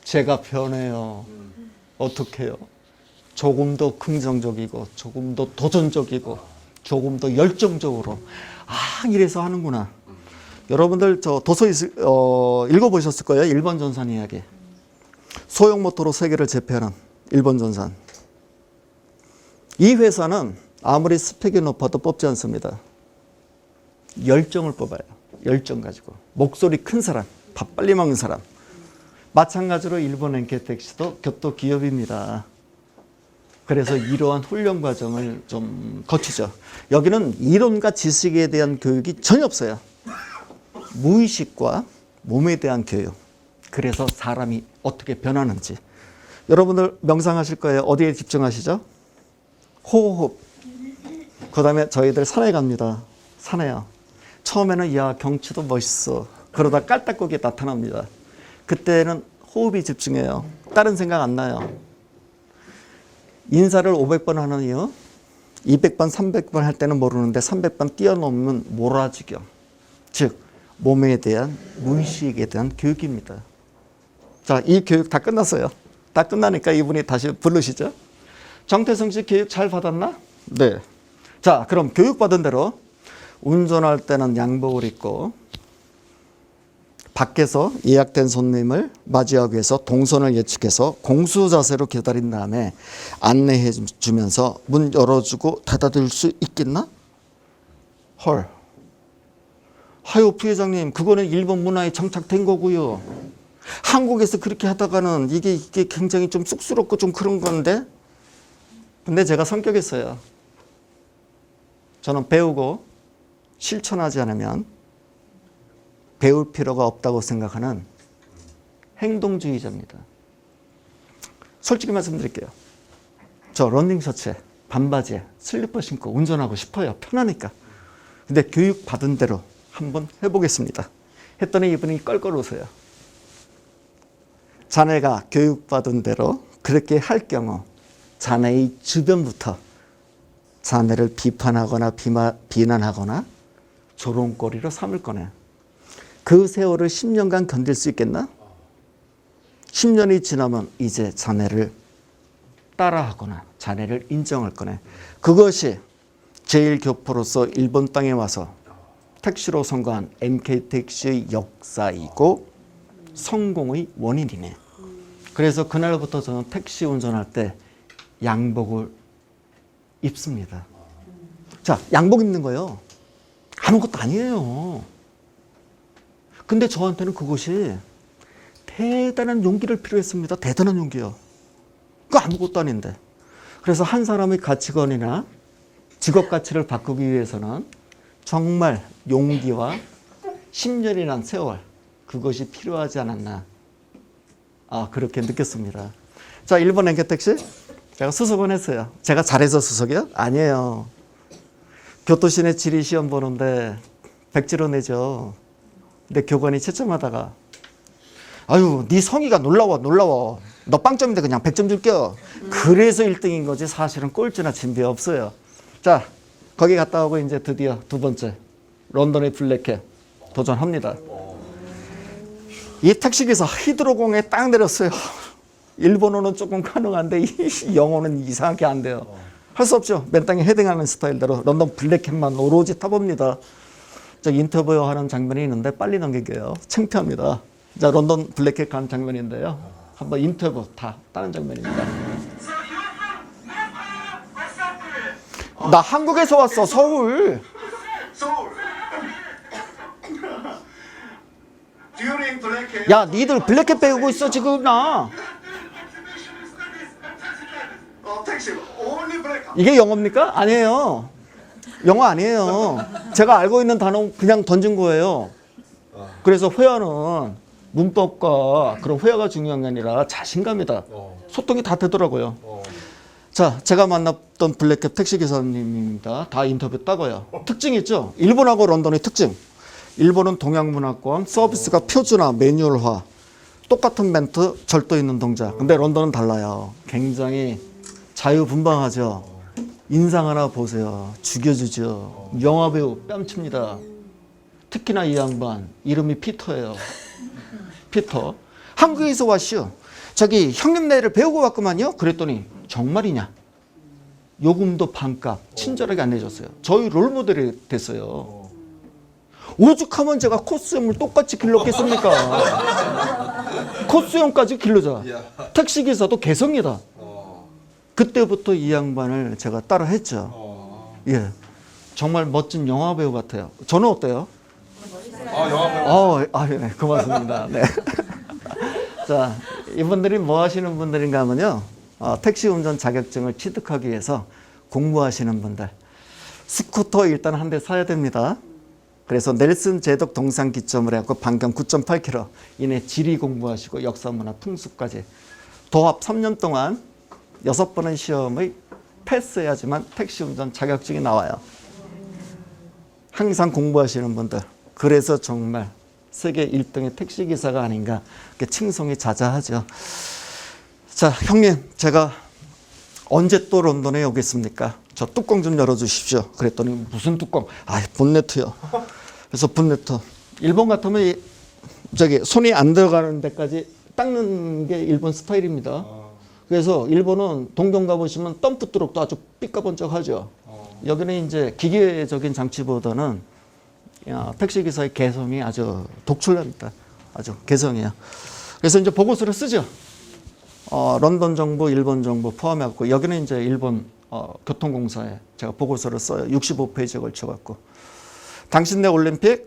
제가 변해요. 어떻게 해요? 조금 더 긍정적이고 조금 더 도전적이고 조금 더 열정적으로 이래서 하는구나. 여러분들 저 도서 읽어보셨을 거예요. 일본 전산 이야기. 소형 모터로 세계를 제패하는 일본 전산. 이 회사는 아무리 스펙이 높아도 뽑지 않습니다. 열정을 뽑아요. 열정 가지고. 목소리 큰 사람, 밥 빨리 먹는 사람. 마찬가지로 일본 NK택시도 교토 기업입니다. 그래서 이러한 훈련 과정을 좀 거치죠. 여기는 이론과 지식에 대한 교육이 전혀 없어요. 무의식과 몸에 대한 교육. 그래서 사람이 어떻게 변하는지. 여러분들 명상하실 거예요. 어디에 집중하시죠? 호흡. 그 다음에 저희들 산에 갑니다. 산에요. 처음에는 야 경치도 멋있어. 그러다 깔딱고기 나타납니다. 그때는 호흡이 집중해요. 다른 생각 안 나요. 인사를 500번 하는 이유, 200번, 300번 할 때는 모르는데 300번 뛰어넘으면 몰아지겨. 즉 몸에 대한 무의식에 대한 교육입니다. 자, 이 교육 다 끝났어요. 다 끝나니까 이분이 다시 부르시죠. 정태성 씨 교육 잘 받았나? 네. 자, 그럼 교육받은 대로 운전할 때는 양복을 입고 밖에서 예약된 손님을 맞이하기 위해서 동선을 예측해서 공수 자세로 기다린 다음에 안내해 주면서 문 열어주고 닫아둘 수 있겠나? 헐. 하요 부회장님, 그거는 일본 문화에 정착된 거고요. 한국에서 그렇게 하다가는 이게 굉장히 좀 쑥스럽고 좀 그런 건데. 근데 제가 성격이 있어요. 저는 배우고 실천하지 않으면 배울 필요가 없다고 생각하는 행동주의자입니다. 솔직히 말씀드릴게요. 저 러닝 셔츠에 반바지에 슬리퍼 신고 운전하고 싶어요. 편하니까. 근데 교육 받은 대로 한번 해보겠습니다. 했더니 이분이 껄껄 웃어요. 자네가 교육받은 대로 그렇게 할 경우 자네의 주변부터 자네를 비판하거나 비난하거나 조롱거리로 삼을 거네. 그 세월을 10년간 견딜 수 있겠나? 10년이 지나면 이제 자네를 따라하거나 자네를 인정할 거네. 그것이 제1교포로서 일본 땅에 와서 택시로 선거한 MK택시의 역사이고 성공의 원인이네. 그래서 그날부터 저는 택시 운전할 때 양복을 입습니다. 자, 양복 입는 거요. 아무것도 아니에요. 근데 저한테는 그것이 대단한 용기를 필요했습니다. 대단한 용기요. 그거 아무것도 아닌데. 그래서 한 사람의 가치관이나 직업 가치를 바꾸기 위해서는 정말 용기와 10년이란 세월, 그것이 필요하지 않았나. 그렇게 느꼈습니다. 자, 일본 엔케택시 제가 수석은 했어요. 제가 잘해서 수석이요? 아니에요. 교토시내 지리 시험 보는데 100지로 내죠. 근데 교관이 채점하다가 아유, 네 성의가 놀라워. 너 빵점인데 그냥 100점 줄게요. 그래서 1등인 거지 사실은 꼴찌나 진배 없어요. 자, 거기 갔다 오고 이제 드디어 두 번째 런던의 블랙캣 도전합니다. 이 택시기사 히드로공에 딱 내렸어요. 일본어는 조금 가능한데 영어는 이상하게 안 돼요. 할 수 없죠. 맨 땅에 헤딩하는 스타일대로 런던 블랙캣만 오로지 타봅니다. 저 인터뷰하는 장면이 있는데 빨리 넘기게요. 창피합니다. 자, 런던 블랙캣 간 장면인데요. 한번 인터뷰 다 다른 장면입니다. 나 한국에서 왔어. 서울. 야, 니들 블랙캣 배우고 있어 지금 나. 이게 영어입니까? 아니에요. 영어 아니에요. 제가 알고 있는 단어 그냥 던진 거예요. 그래서 회화는 문법과 그런 회화가 중요한 게 아니라 자신감이다. 소통이 다 되더라고요. 자, 제가 만났던 블랙캣 택시기사님입니다. 다 인터뷰 따고요. 특징이 있죠? 일본하고 런던의 특징. 일본은 동양문화권, 서비스가 표준화, 매뉴얼화, 똑같은 멘트, 절도 있는 동작. 근데 런던은 달라요. 굉장히 자유분방하죠. 인상 하나 보세요. 죽여주죠. 영화배우 뺨칩니다. 특히나 이 양반 이름이 피터예요. 피터. 한국에서 왔슈. 저기 형님네를 배우고 왔구만요. 그랬더니 정말이냐. 요금도 반값 친절하게 안내줬어요. 저희 롤모델이 됐어요. 오죽하면 제가 코스염을 똑같이 길렀겠습니까? 코스염까지 길르자. 택시기사도 개성이다. 그때부터 이 양반을 제가 따라 했죠. 예, 정말 멋진 영화배우 같아요. 저는 어때요? 영화배우. 네, 고맙습니다. 네. 자, 이분들이 뭐 하시는 분들인가 하면요. 택시 운전 자격증을 취득하기 위해서 공부하시는 분들. 스쿠터 일단 한 대 사야 됩니다. 그래서 넬슨 제독 동상 기점을 해갖고 반경 9.8km 이내 지리 공부하시고 역사 문화 풍습까지 도합 3년 동안 6번의 시험의 패스해야지만 택시 운전 자격증이 나와요. 항상 공부하시는 분들. 그래서 정말 세계 1등의 택시기사가 아닌가 칭송이 자자하죠. 자, 형님, 제가 언제 또 런던에 오겠습니까? 저 뚜껑 좀 열어주십시오. 그랬더니 무슨 뚜껑? 아, 본네트요. 그래서 본네트. 일본 같으면 저기 손이 안 들어가는 데까지 닦는 게 일본 스타일입니다. 그래서 일본은 동경 가보시면 덤프 트럭도 아주 삐까번쩍하죠. 여기는 이제 기계적인 장치보다는 택시기사의 개성이 아주 독출납니다. 아주 개성이에요. 그래서 이제 보고서를 쓰죠. 런던 정부, 일본 정부 포함해갖고 여기는 이제 일본 교통공사에 제가 보고서를 써요. 65페이지에 걸쳐갖고. 당신네 올림픽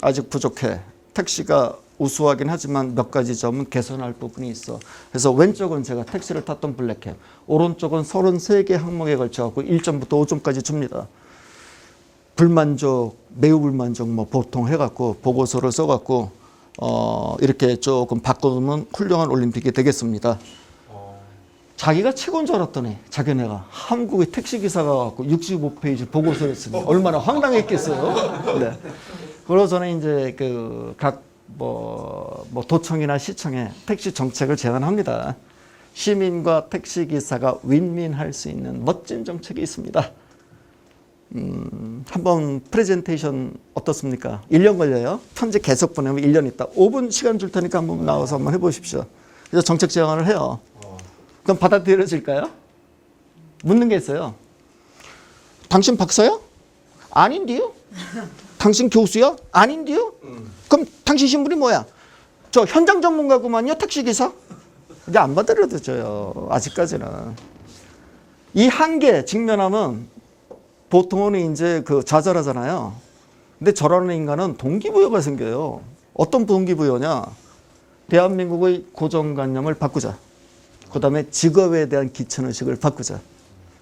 아직 부족해. 택시가 우수하긴 하지만 몇 가지 점은 개선할 부분이 있어. 그래서 왼쪽은 제가 택시를 탔던 블랙캡, 오른쪽은 33개 항목에 걸쳐갖고 1점부터 5점까지 줍니다. 불만족, 매우 불만족 뭐 보통 해갖고 보고서를 써갖고 이렇게 조금 바꿔두면 훌륭한 올림픽이 되겠습니다. 자기가 최고인 줄 알았더니 자기네가 한국의 택시기사가 갖고 65페이지 보고서를 쓰니 얼마나 황당했겠어요. 네. 그래서 저는 이제 각 도청이나 시청에 택시 정책을 제안합니다. 시민과 택시기사가 윈윈할 수 있는 멋진 정책이 있습니다. 한번 프레젠테이션 어떻습니까? 1년 걸려요. 편지 계속 보내면 1년 있다. 5분 시간 줄 테니까 한번 나와서 한번 해보십시오. 그래서 정책 제안을 해요. 그럼 받아들여질까요? 묻는 게 있어요. 당신 박사요? 아닌데요? 당신 교수요? 아닌데요? 그럼 당신 신분이 뭐야? 저 현장 전문가구만요, 택시기사? 근데 안 받아들여져요. 아직까지는. 이 한계 직면하면 보통은 이제 좌절하잖아요. 근데 저라는 인간은 동기부여가 생겨요. 어떤 동기부여냐? 대한민국의 고정관념을 바꾸자. 그 다음에 직업에 대한 기천의식을 바꾸자.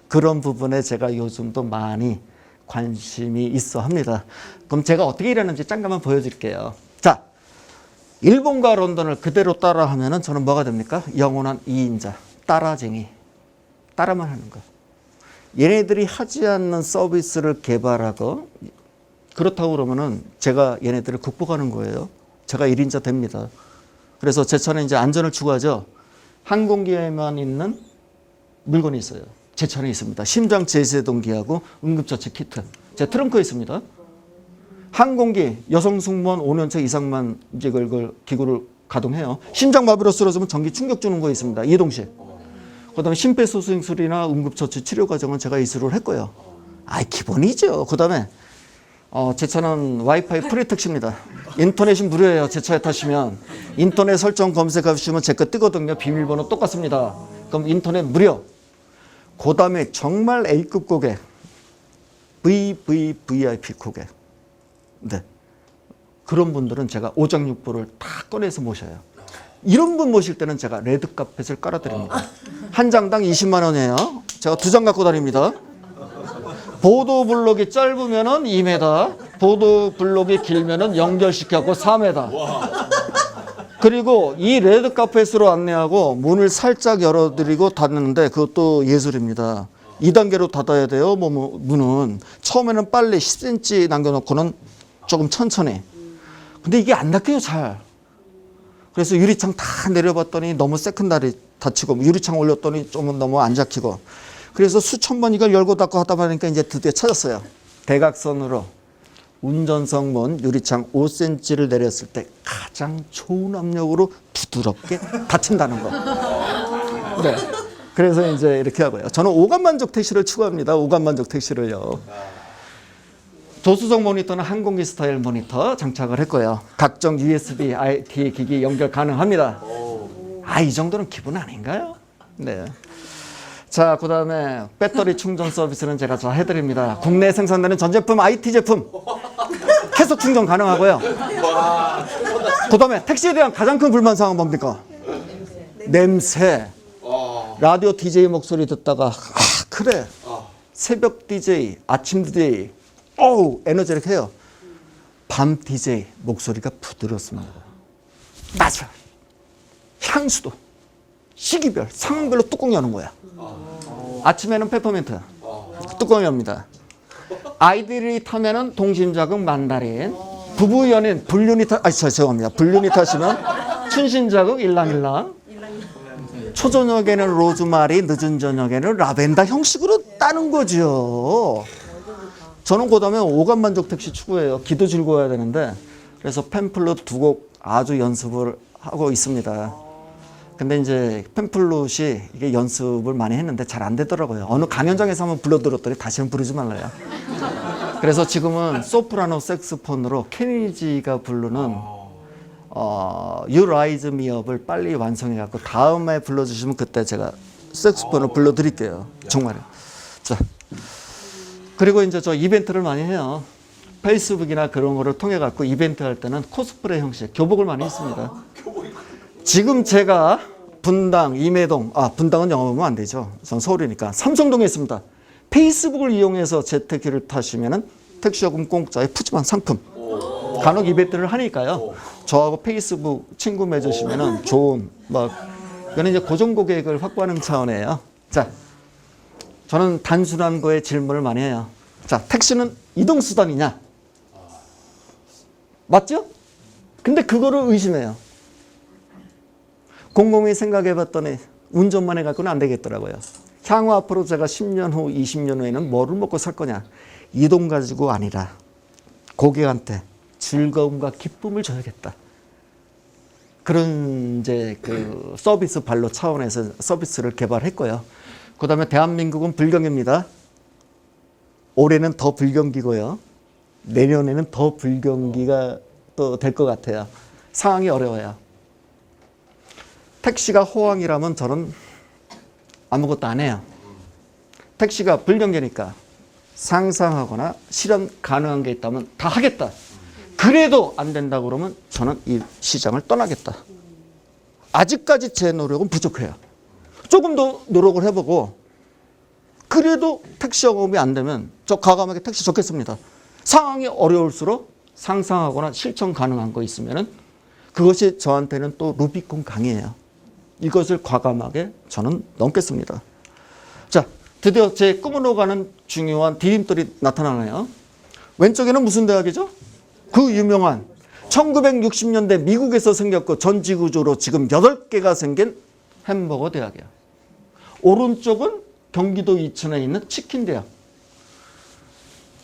그런 부분에 제가 요즘도 많이 관심이 있어 합니다. 그럼 제가 어떻게 일하는지 잠깐만 보여드릴게요. 자, 일본과 런던을 그대로 따라하면은 저는 뭐가 됩니까? 영원한 이인자, 따라쟁이. 따라만 하는 거. 얘네들이 하지 않는 서비스를 개발하고 그렇다고 그러면은 제가 얘네들을 극복하는 거예요. 제가 1인자 됩니다. 그래서 제 차는 이제 안전을 추구하죠. 항공기에만 있는 물건이 있어요. 제 차는 있습니다. 심장 제세동기하고 응급처치 키트. 제 트렁크에 있습니다. 항공기 여성 승무원 5년차 이상만 이제 그걸 기구를 가동해요. 심장마비로 쓰러지면 전기 충격 주는 거 있습니다. 이동식. 그다음에 심폐소생술이나 응급처치 치료 과정은 제가 이수를 했고요. 기본이죠. 그다음에 제 차는 와이파이 프리 택시입니다. 인터넷이 무료예요. 제 차에 타시면 인터넷 설정 검색하시면 제 거 뜨거든요. 비밀번호 똑같습니다. 그럼 인터넷 무료. 그다음에 정말 A급 고객, VIP 고객. 네. 그런 분들은 제가 오장육부를 다 꺼내서 모셔요. 이런 분 모실 때는 제가 레드 카펫을 깔아드립니다. 한 장당 20만 원이에요. 제가 2장 갖고 다닙니다. 보도 블록이 짧으면은 2m, 보도 블록이 길면은 연결시켜갖고 4m. 그리고 이 레드 카펫으로 안내하고 문을 살짝 열어드리고 닫는데 그것도 예술입니다. 2단계로 닫아야 돼요. 문은 처음에는 빨리 10cm 남겨놓고는 조금 천천히. 근데 이게 안 닫혀요, 잘. 그래서 유리창 다 내려봤더니 너무 세컨다리 닫히고 유리창 올렸더니 좀 너무 안 잡히고 그래서 수천 번 이걸 열고 닫고 하다 보니까 이제 드디어 찾았어요. 대각선으로 운전석 문 유리창 5cm를 내렸을 때 가장 좋은 압력으로 부드럽게 닫힌다는 거. 네. 그래서 이제 이렇게 하고요. 저는 오감만족 택시를 추구합니다. 오감만족 택시를요. 조수석 모니터는 항공기 스타일 모니터 장착을 했고요. 각종 USB, IT 기기 연결 가능합니다. 이 정도는 기본 아닌가요? 네. 자, 그 다음에 배터리 충전 서비스는 제가 다 해드립니다. 국내에 생산되는 전 제품, IT 제품 계속 충전 가능하고요. 그 다음에 택시에 대한 가장 큰 불만사항은 뭡니까? 냄새. 라디오 DJ 목소리 듣다가 그래. 새벽 DJ, 아침 DJ 에너지를 해요. 밤 DJ 목소리가 부드럽습니다. 맞아. 향수도 시기별, 상황별로 뚜껑 여는 거야. 아침에는 페퍼민트. 뚜껑이 옵니다. 아이들이 타면은 동심자극 만다린. 부부 연인 불륜이 죄송합니다. 불륜이 타시면 춘심자극 일랑일랑. 초저녁에는 로즈마리, 늦은 저녁에는 라벤더 형식으로 따는 거죠. 저는 그다음에 오감만족 택시 추구해요. 기도 즐거워야 되는데 그래서 팸플릿 2곡 아주 연습을 하고 있습니다. 근데 이제 팸플릿이 이게 연습을 많이 했는데 잘 안 되더라고요. 어느 강연장에서 한번 불러들었더니 다시는 부르지 말라요. 그래서 지금은 소프라노 색스폰으로 케니지가 부르는 You Rise Me Up을 빨리 완성해갖고 다음에 불러주시면 그때 제가 색스폰을 불러드릴게요. 정말요. 자, 그리고 이제 저 이벤트를 많이 해요. 페이스북이나 그런 거를 통해 갖고 이벤트 할 때는 코스프레 형식, 교복을 많이 했습니다. 지금 제가 분당, 임해동, 분당은 영업하면 안 되죠. 전 서울이니까 삼성동에 있습니다. 페이스북을 이용해서 제 택시를 타시면은 택시요금 공짜에 푸짐한 상품. 간혹 이벤트를 하니까요. 저하고 페이스북 친구 맺으시면은 좋은 이거는 이제 고정 고객을 확보하는 차원이에요. 자, 저는 단순한 거에 질문을 많이 해요. 자, 택시는 이동수단이냐? 맞죠? 근데 그거를 의심해요. 곰곰이 생각해 봤더니 운전만 해갖고는 안 되겠더라고요. 향후 앞으로 제가 10년 후, 20년 후에는 뭐를 먹고 살 거냐? 이동 가지고 아니라 고객한테 즐거움과 기쁨을 줘야겠다. 그런 이제 그 서비스 발로 차원에서 서비스를 개발했고요. 그 다음에 대한민국은 불경기입니다. 올해는 더 불경기고요. 내년에는 더 불경기가 또 될 것 같아요. 상황이 어려워요. 택시가 호황이라면 저는 아무것도 안 해요. 택시가 불경기니까 상상하거나 실현 가능한 게 있다면 다 하겠다. 그래도 안 된다 그러면 저는 이 시장을 떠나겠다. 아직까지 제 노력은 부족해요. 조금 더 노력을 해보고 그래도 택시 영업이 안 되면 저 과감하게 택시 적겠습니다. 상황이 어려울수록 상상하거나 실천 가능한 거 있으면은 그것이 저한테는 또 루비콘 강이에요. 이것을 과감하게 저는 넘겠습니다. 자, 드디어 제 꿈으로 가는 중요한 디딤돌이 나타나네요. 왼쪽에는 무슨 대학이죠? 그 유명한 1960년대 미국에서 생겼고 전 지구적으로 지금 8개가 생긴 햄버거 대학이야. 오른쪽은 경기도 이천에 있는 치킨 대학.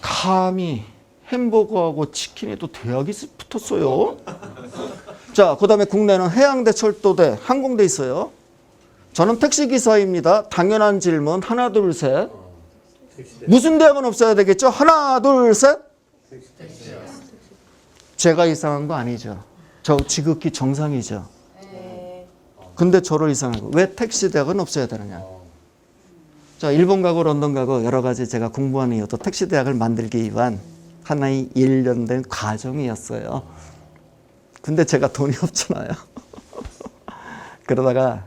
감히 햄버거하고 치킨에도 대학이 붙었어요. 자, 그 다음에 국내는 해양대, 철도대, 항공대 있어요. 저는 택시기사입니다. 당연한 질문 하나 둘 셋. 무슨 대학은 없어야 되겠죠? 하나 둘 셋. 제가 이상한 거 아니죠. 저 지극히 정상이죠. 근데 저를 이상하고 왜 택시 대학은 없어야 되느냐. 자, 일본 가고 런던 가고 여러 가지 제가 공부한 이유도 택시 대학을 만들기 위한 하나의 일련된 과정이었어요. 근데 제가 돈이 없잖아요. 그러다가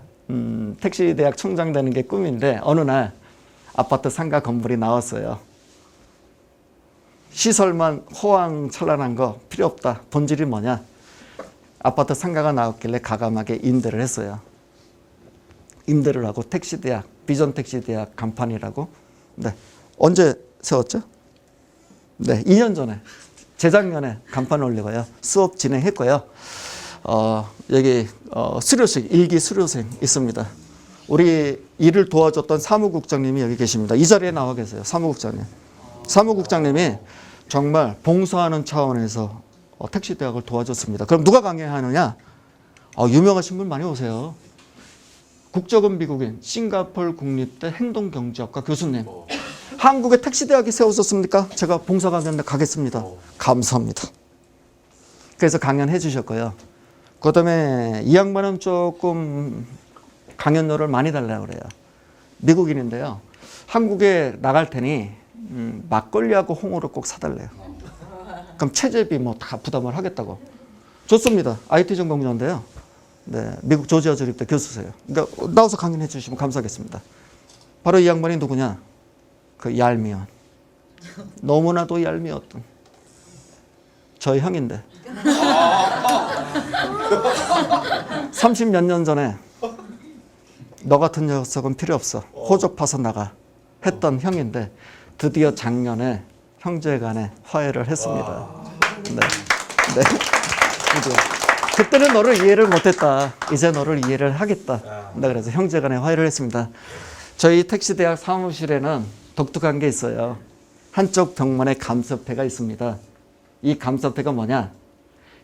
택시 대학 총장 되는 게 꿈인데 어느 날 아파트 상가 건물이 나왔어요. 시설만 호황찬란한 거 필요 없다. 본질이 뭐냐? 아파트 상가가 나왔길래 과감하게 임대를 했어요. 임대를 하고 택시대학, 비전택시대학 간판이라고. 네. 언제 세웠죠? 네, 2년 전에. 재작년에 간판 올리고요. 수업 진행했고요. 여기 수료식, 일기 수료생 있습니다. 우리 일을 도와줬던 사무국장님이 여기 계십니다. 이 자리에 나와 계세요. 사무국장님. 사무국장님이 정말 봉사하는 차원에서 택시대학을 도와줬습니다. 그럼 누가 강의하느냐? 유명하신 분 많이 오세요. 국적은 미국인 싱가포르 국립대 행동경제학과 교수님. 한국에 택시대학이 세워졌습니까? 제가 봉사 강연에 가겠습니다. 감사합니다. 그래서 강연해 주셨고요. 그 다음에 이 양반은 조금 강연료를 많이 달라고 그래요. 미국인인데요. 한국에 나갈 테니 막걸리하고 홍어를 꼭 사달래요. 그럼 체재비 뭐 다 부담을 하겠다고. 좋습니다. IT 전공자인데요. 네, 미국 조지아 주립대 교수세요. 그러니까 나와서 강연해 주시면 감사하겠습니다. 바로 이 양반이 누구냐? 그 얄미운. 너무나도 얄미웠던 저희 형인데 30몇 년 전에 너 같은 녀석은 필요 없어. 호적 파서 나가. 했던 형인데 드디어 작년에 형제간에 화해를 했습니다. 네. 네. 드디어. 그때는 너를 이해를 못했다. 이제 너를 이해를 하겠다. 네, 그래서 형제간에 화해를 했습니다. 저희 택시대학 사무실에는 독특한 게 있어요. 한쪽 벽면에 감사패가 있습니다. 이 감사패가 뭐냐?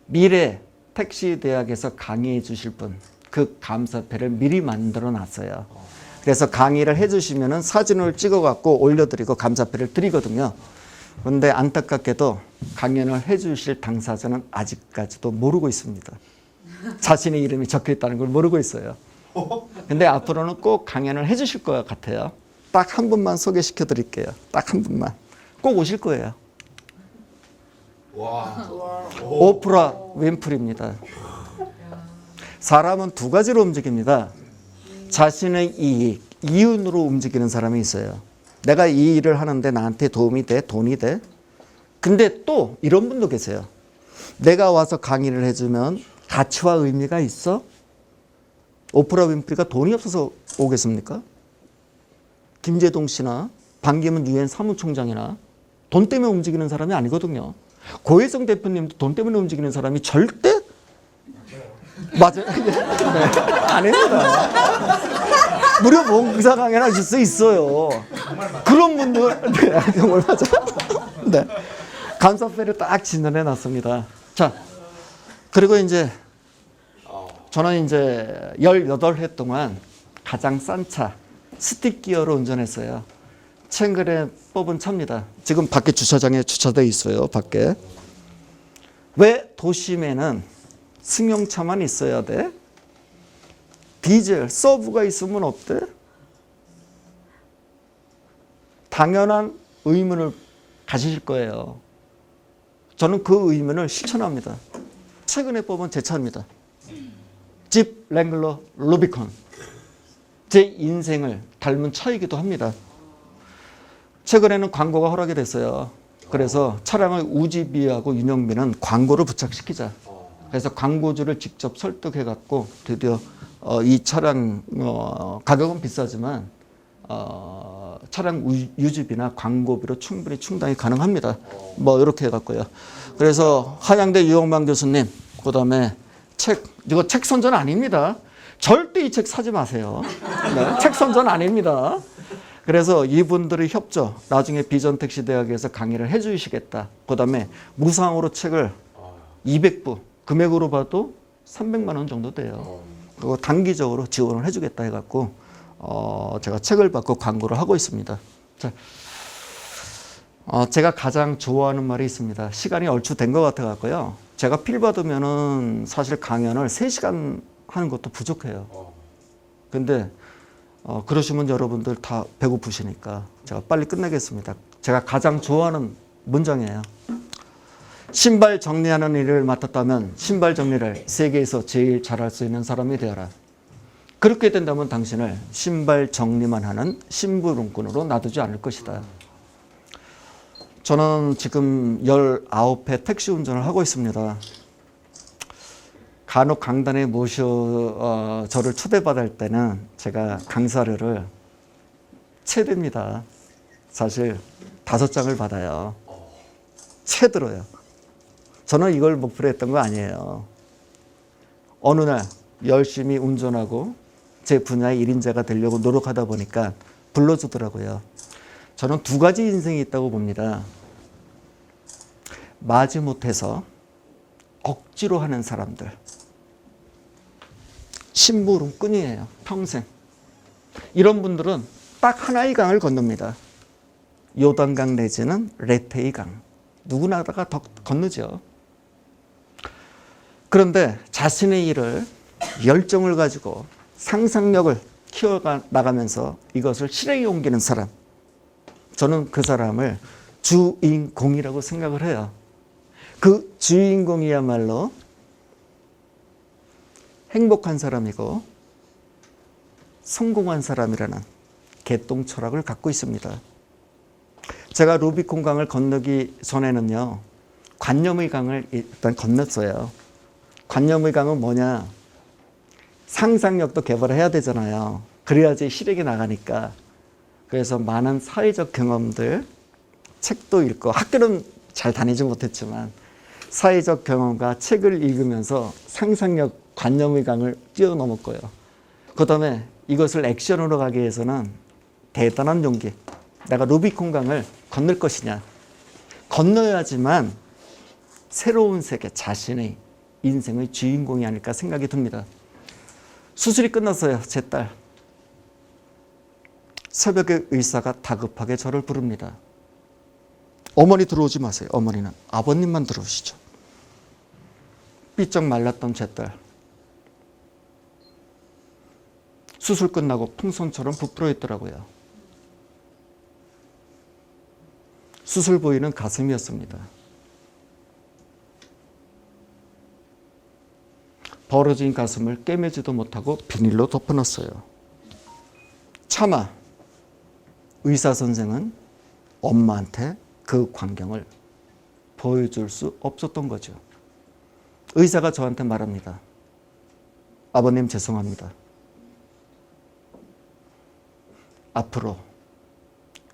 미래 택시대학에서 강의해 주실 분, 그 감사패를 미리 만들어 놨어요. 그래서 강의를 해 주시면 사진을 찍어 갖고 올려드리고 감사패를 드리거든요. 그런데 안타깝게도 강연을 해 주실 당사자는 아직까지도 모르고 있습니다. 자신의 이름이 적혀 있다는 걸 모르고 있어요. 근데 앞으로는 꼭 강연을 해 주실 것 같아요. 딱 한 분만 소개시켜 드릴게요. 딱 한 분만. 꼭 오실 거예요. 오프라 윈프리입니다. 사람은 두 가지로 움직입니다. 자신의 이익, 이윤으로 움직이는 사람이 있어요. 내가 이 일을 하는데 나한테 도움이 돼, 돈이 돼. 근데 또 이런 분도 계세요. 내가 와서 강의를 해주면 가치와 의미가 있어? 오프라 윈프리가 돈이 없어서 오겠습니까? 김재동 씨나 반기문 유엔 사무총장이나 돈 때문에 움직이는 사람이 아니거든요. 고혜성 대표님도 돈 때문에 움직이는 사람이 절대 맞아요. 네. 아닙니다. 무료 봉사 강연 하실 수 있어요. 그런 분들 네, 정말 맞아. 네. 감사패를 딱 진단해 놨습니다. 자, 그리고 이제 저는 이제 18회 동안 가장 싼 차 스틱기어로 운전했어요. 최근에 뽑은 차입니다. 지금 밖에 주차장에 주차되어 있어요. 밖에. 왜 도심에는 승용차만 있어야 돼? 디젤, 서브가 있으면 어때? 당연한 의문을 가지실 거예요. 저는 그 의문을 실천합니다. 최근에 뽑은 제 차입니다. 집 랭글러 루비콘. 제 인생을 닮은 차이기도 합니다. 최근에는 광고가 허락이 됐어요. 그래서 차량의 우지비하고 윤영비는 광고를 부착시키자. 그래서 광고주를 직접 설득해갖고 드디어 이 차량 가격은 비싸지만 차량 유지비나 광고비로 충분히 충당이 가능합니다. 뭐 이렇게 해갖고요. 그래서 한양대 유영만 교수님, 그다음에 이거 책 선전 아닙니다. 절대 이 책 사지 마세요. 네, 책 선전 아닙니다. 그래서 이분들의 협조, 나중에 비전택시대학에서 강의를 해주시겠다. 그다음에 무상으로 책을 200부, 금액으로 봐도 300만 원 정도 돼요. 그거 단기적으로 지원을 해주겠다 해갖고 제가 책을 받고 광고를 하고 있습니다. 자, 제가 가장 좋아하는 말이 있습니다. 시간이 얼추 된 것 같아갖고요. 제가 필 받으면은 사실 강연을 3시간 하는 것도 부족해요. 근데 그러시면 여러분들 다 배고프시니까 제가 빨리 끝내겠습니다. 제가 가장 좋아하는 문장이에요. 신발 정리하는 일을 맡았다면 신발 정리를 세계에서 제일 잘할 수 있는 사람이 되어라. 그렇게 된다면 당신을 신발 정리만 하는 심부름꾼으로 놔두지 않을 것이다. 저는 지금 19회 택시 운전을 하고 있습니다. 간혹 강단에 저를 초대받을 때는 제가 강사료를 최대입니다. 사실 5장을 받아요. 최들어요. 저는 이걸 목표로 했던 거 아니에요. 어느 날 열심히 운전하고 제 분야의 1인자가 되려고 노력하다 보니까 불러주더라고요. 저는 2가지 인생이 있다고 봅니다. 마지못해서 억지로 하는 사람들. 심부름꾼이에요. 평생. 이런 분들은 딱 하나의 강을 건넙니다. 요단강 내지는 레테이 강. 누구나 다가 더 건너죠. 그런데 자신의 일을 열정을 가지고 상상력을 키워나가면서 이것을 실행에 옮기는 사람. 저는 그 사람을 주인공이라고 생각을 해요. 그 주인공이야말로 행복한 사람이고 성공한 사람이라는 개똥 철학을 갖고 있습니다. 제가 루비콘 강을 건너기 전에는요, 관념의 강을 일단 건넜어요. 관념의 강은 뭐냐? 상상력도 개발해야 되잖아요. 그래야지 실행에 나가니까. 그래서 많은 사회적 경험들, 책도 읽고 학교는 잘 다니지 못했지만 사회적 경험과 책을 읽으면서 상상력, 관념의 강을 뛰어넘었고요. 그 다음에 이것을 액션으로 가기 위해서는 대단한 용기. 내가 루비콘 강을 건널 것이냐. 건너야지만 새로운 세계, 자신의 인생의 주인공이 아닐까 생각이 듭니다. 수술이 끝났어요. 제 딸. 새벽에 의사가 다급하게 저를 부릅니다. 어머니 들어오지 마세요. 어머니는 아버님만 들어오시죠. 삐쩍 말랐던 제 딸. 수술 끝나고 풍선처럼 부풀어 있더라고요. 수술 부위는 가슴이었습니다. 벌어진 가슴을 꿰매지도 못하고 비닐로 덮어놨어요. 차마 의사 선생은 엄마한테 그 광경을 보여줄 수 없었던 거죠. 의사가 저한테 말합니다. 아버님 죄송합니다. 앞으로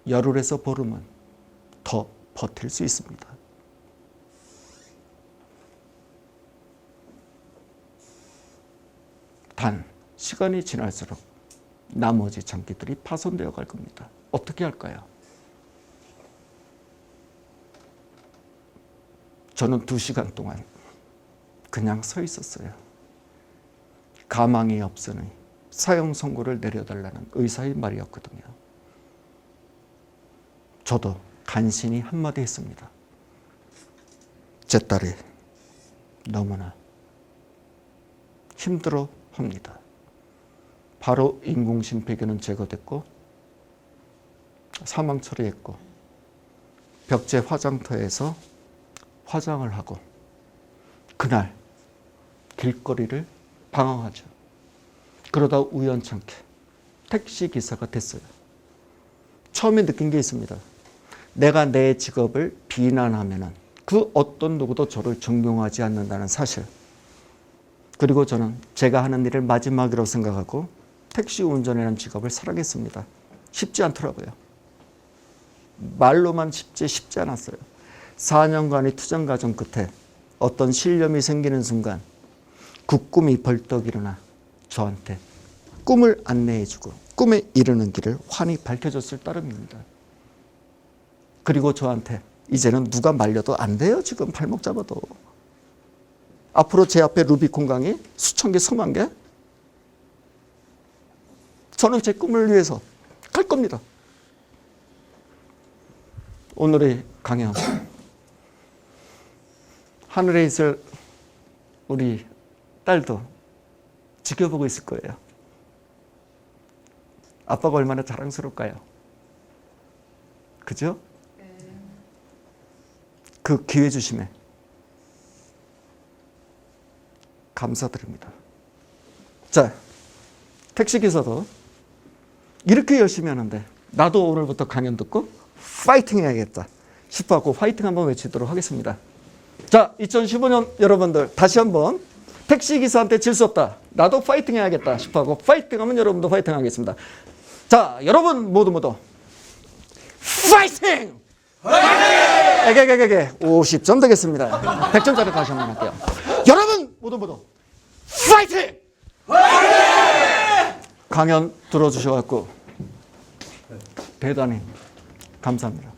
열흘에서 보름은 더 버틸 수 있습니다. 단 시간이 지날수록 나머지 장기들이 파손되어 갈 겁니다. 어떻게 할까요? 저는 2시간 동안 그냥 서 있었어요. 가망이 없으니 사형 선고를 내려달라는 의사의 말이었거든요. 저도 간신히 한마디 했습니다. 제 딸이 너무나 힘들어 합니다. 바로 인공심폐기는 제거됐고 사망 처리했고 벽제 화장터에서 화장을 하고 그날 길거리를 방황하죠. 그러다 우연찮게 택시기사가 됐어요. 처음에 느낀 게 있습니다. 내가 내 직업을 비난하면 그 어떤 누구도 저를 존경하지 않는다는 사실. 그리고 저는 제가 하는 일을 마지막이라고 생각하고 택시 운전이라는 직업을 사랑했습니다. 쉽지 않더라고요. 말로만 쉽지 않았어요. 4년간의 투정 과정 끝에 어떤 신념이 생기는 순간 그 꿈이 벌떡 일어나 저한테 꿈을 안내해주고 꿈에 이르는 길을 환히 밝혀줬을 따름입니다. 그리고 저한테 이제는 누가 말려도 안 돼요. 지금 발목 잡아도. 앞으로 제 앞에 루비콘 강이 수천 개, 수만 개. 저는 제 꿈을 위해서 갈 겁니다. 오늘의 강연. 하늘에 있을 우리 딸도 지켜보고 있을 거예요. 아빠가 얼마나 자랑스러울까요? 그죠? 그 기회 주심에 감사드립니다. 자, 택시기사도 이렇게 열심히 하는데 나도 오늘부터 강연 듣고 파이팅 해야겠다 싶어하고 파이팅 한번 외치도록 하겠습니다. 자, 2015년 여러분들 다시 한번 택시기사한테 질 수 없다. 나도 파이팅 해야겠다 싶어하고 파이팅하면 여러분도 파이팅 하겠습니다. 자, 여러분 모두 파이팅! 에게게게게 50점 되겠습니다. 100점짜리 다시 한번 할게요. 여러분 모두 파이팅! 강연 들어주셔서 대단히 감사합니다.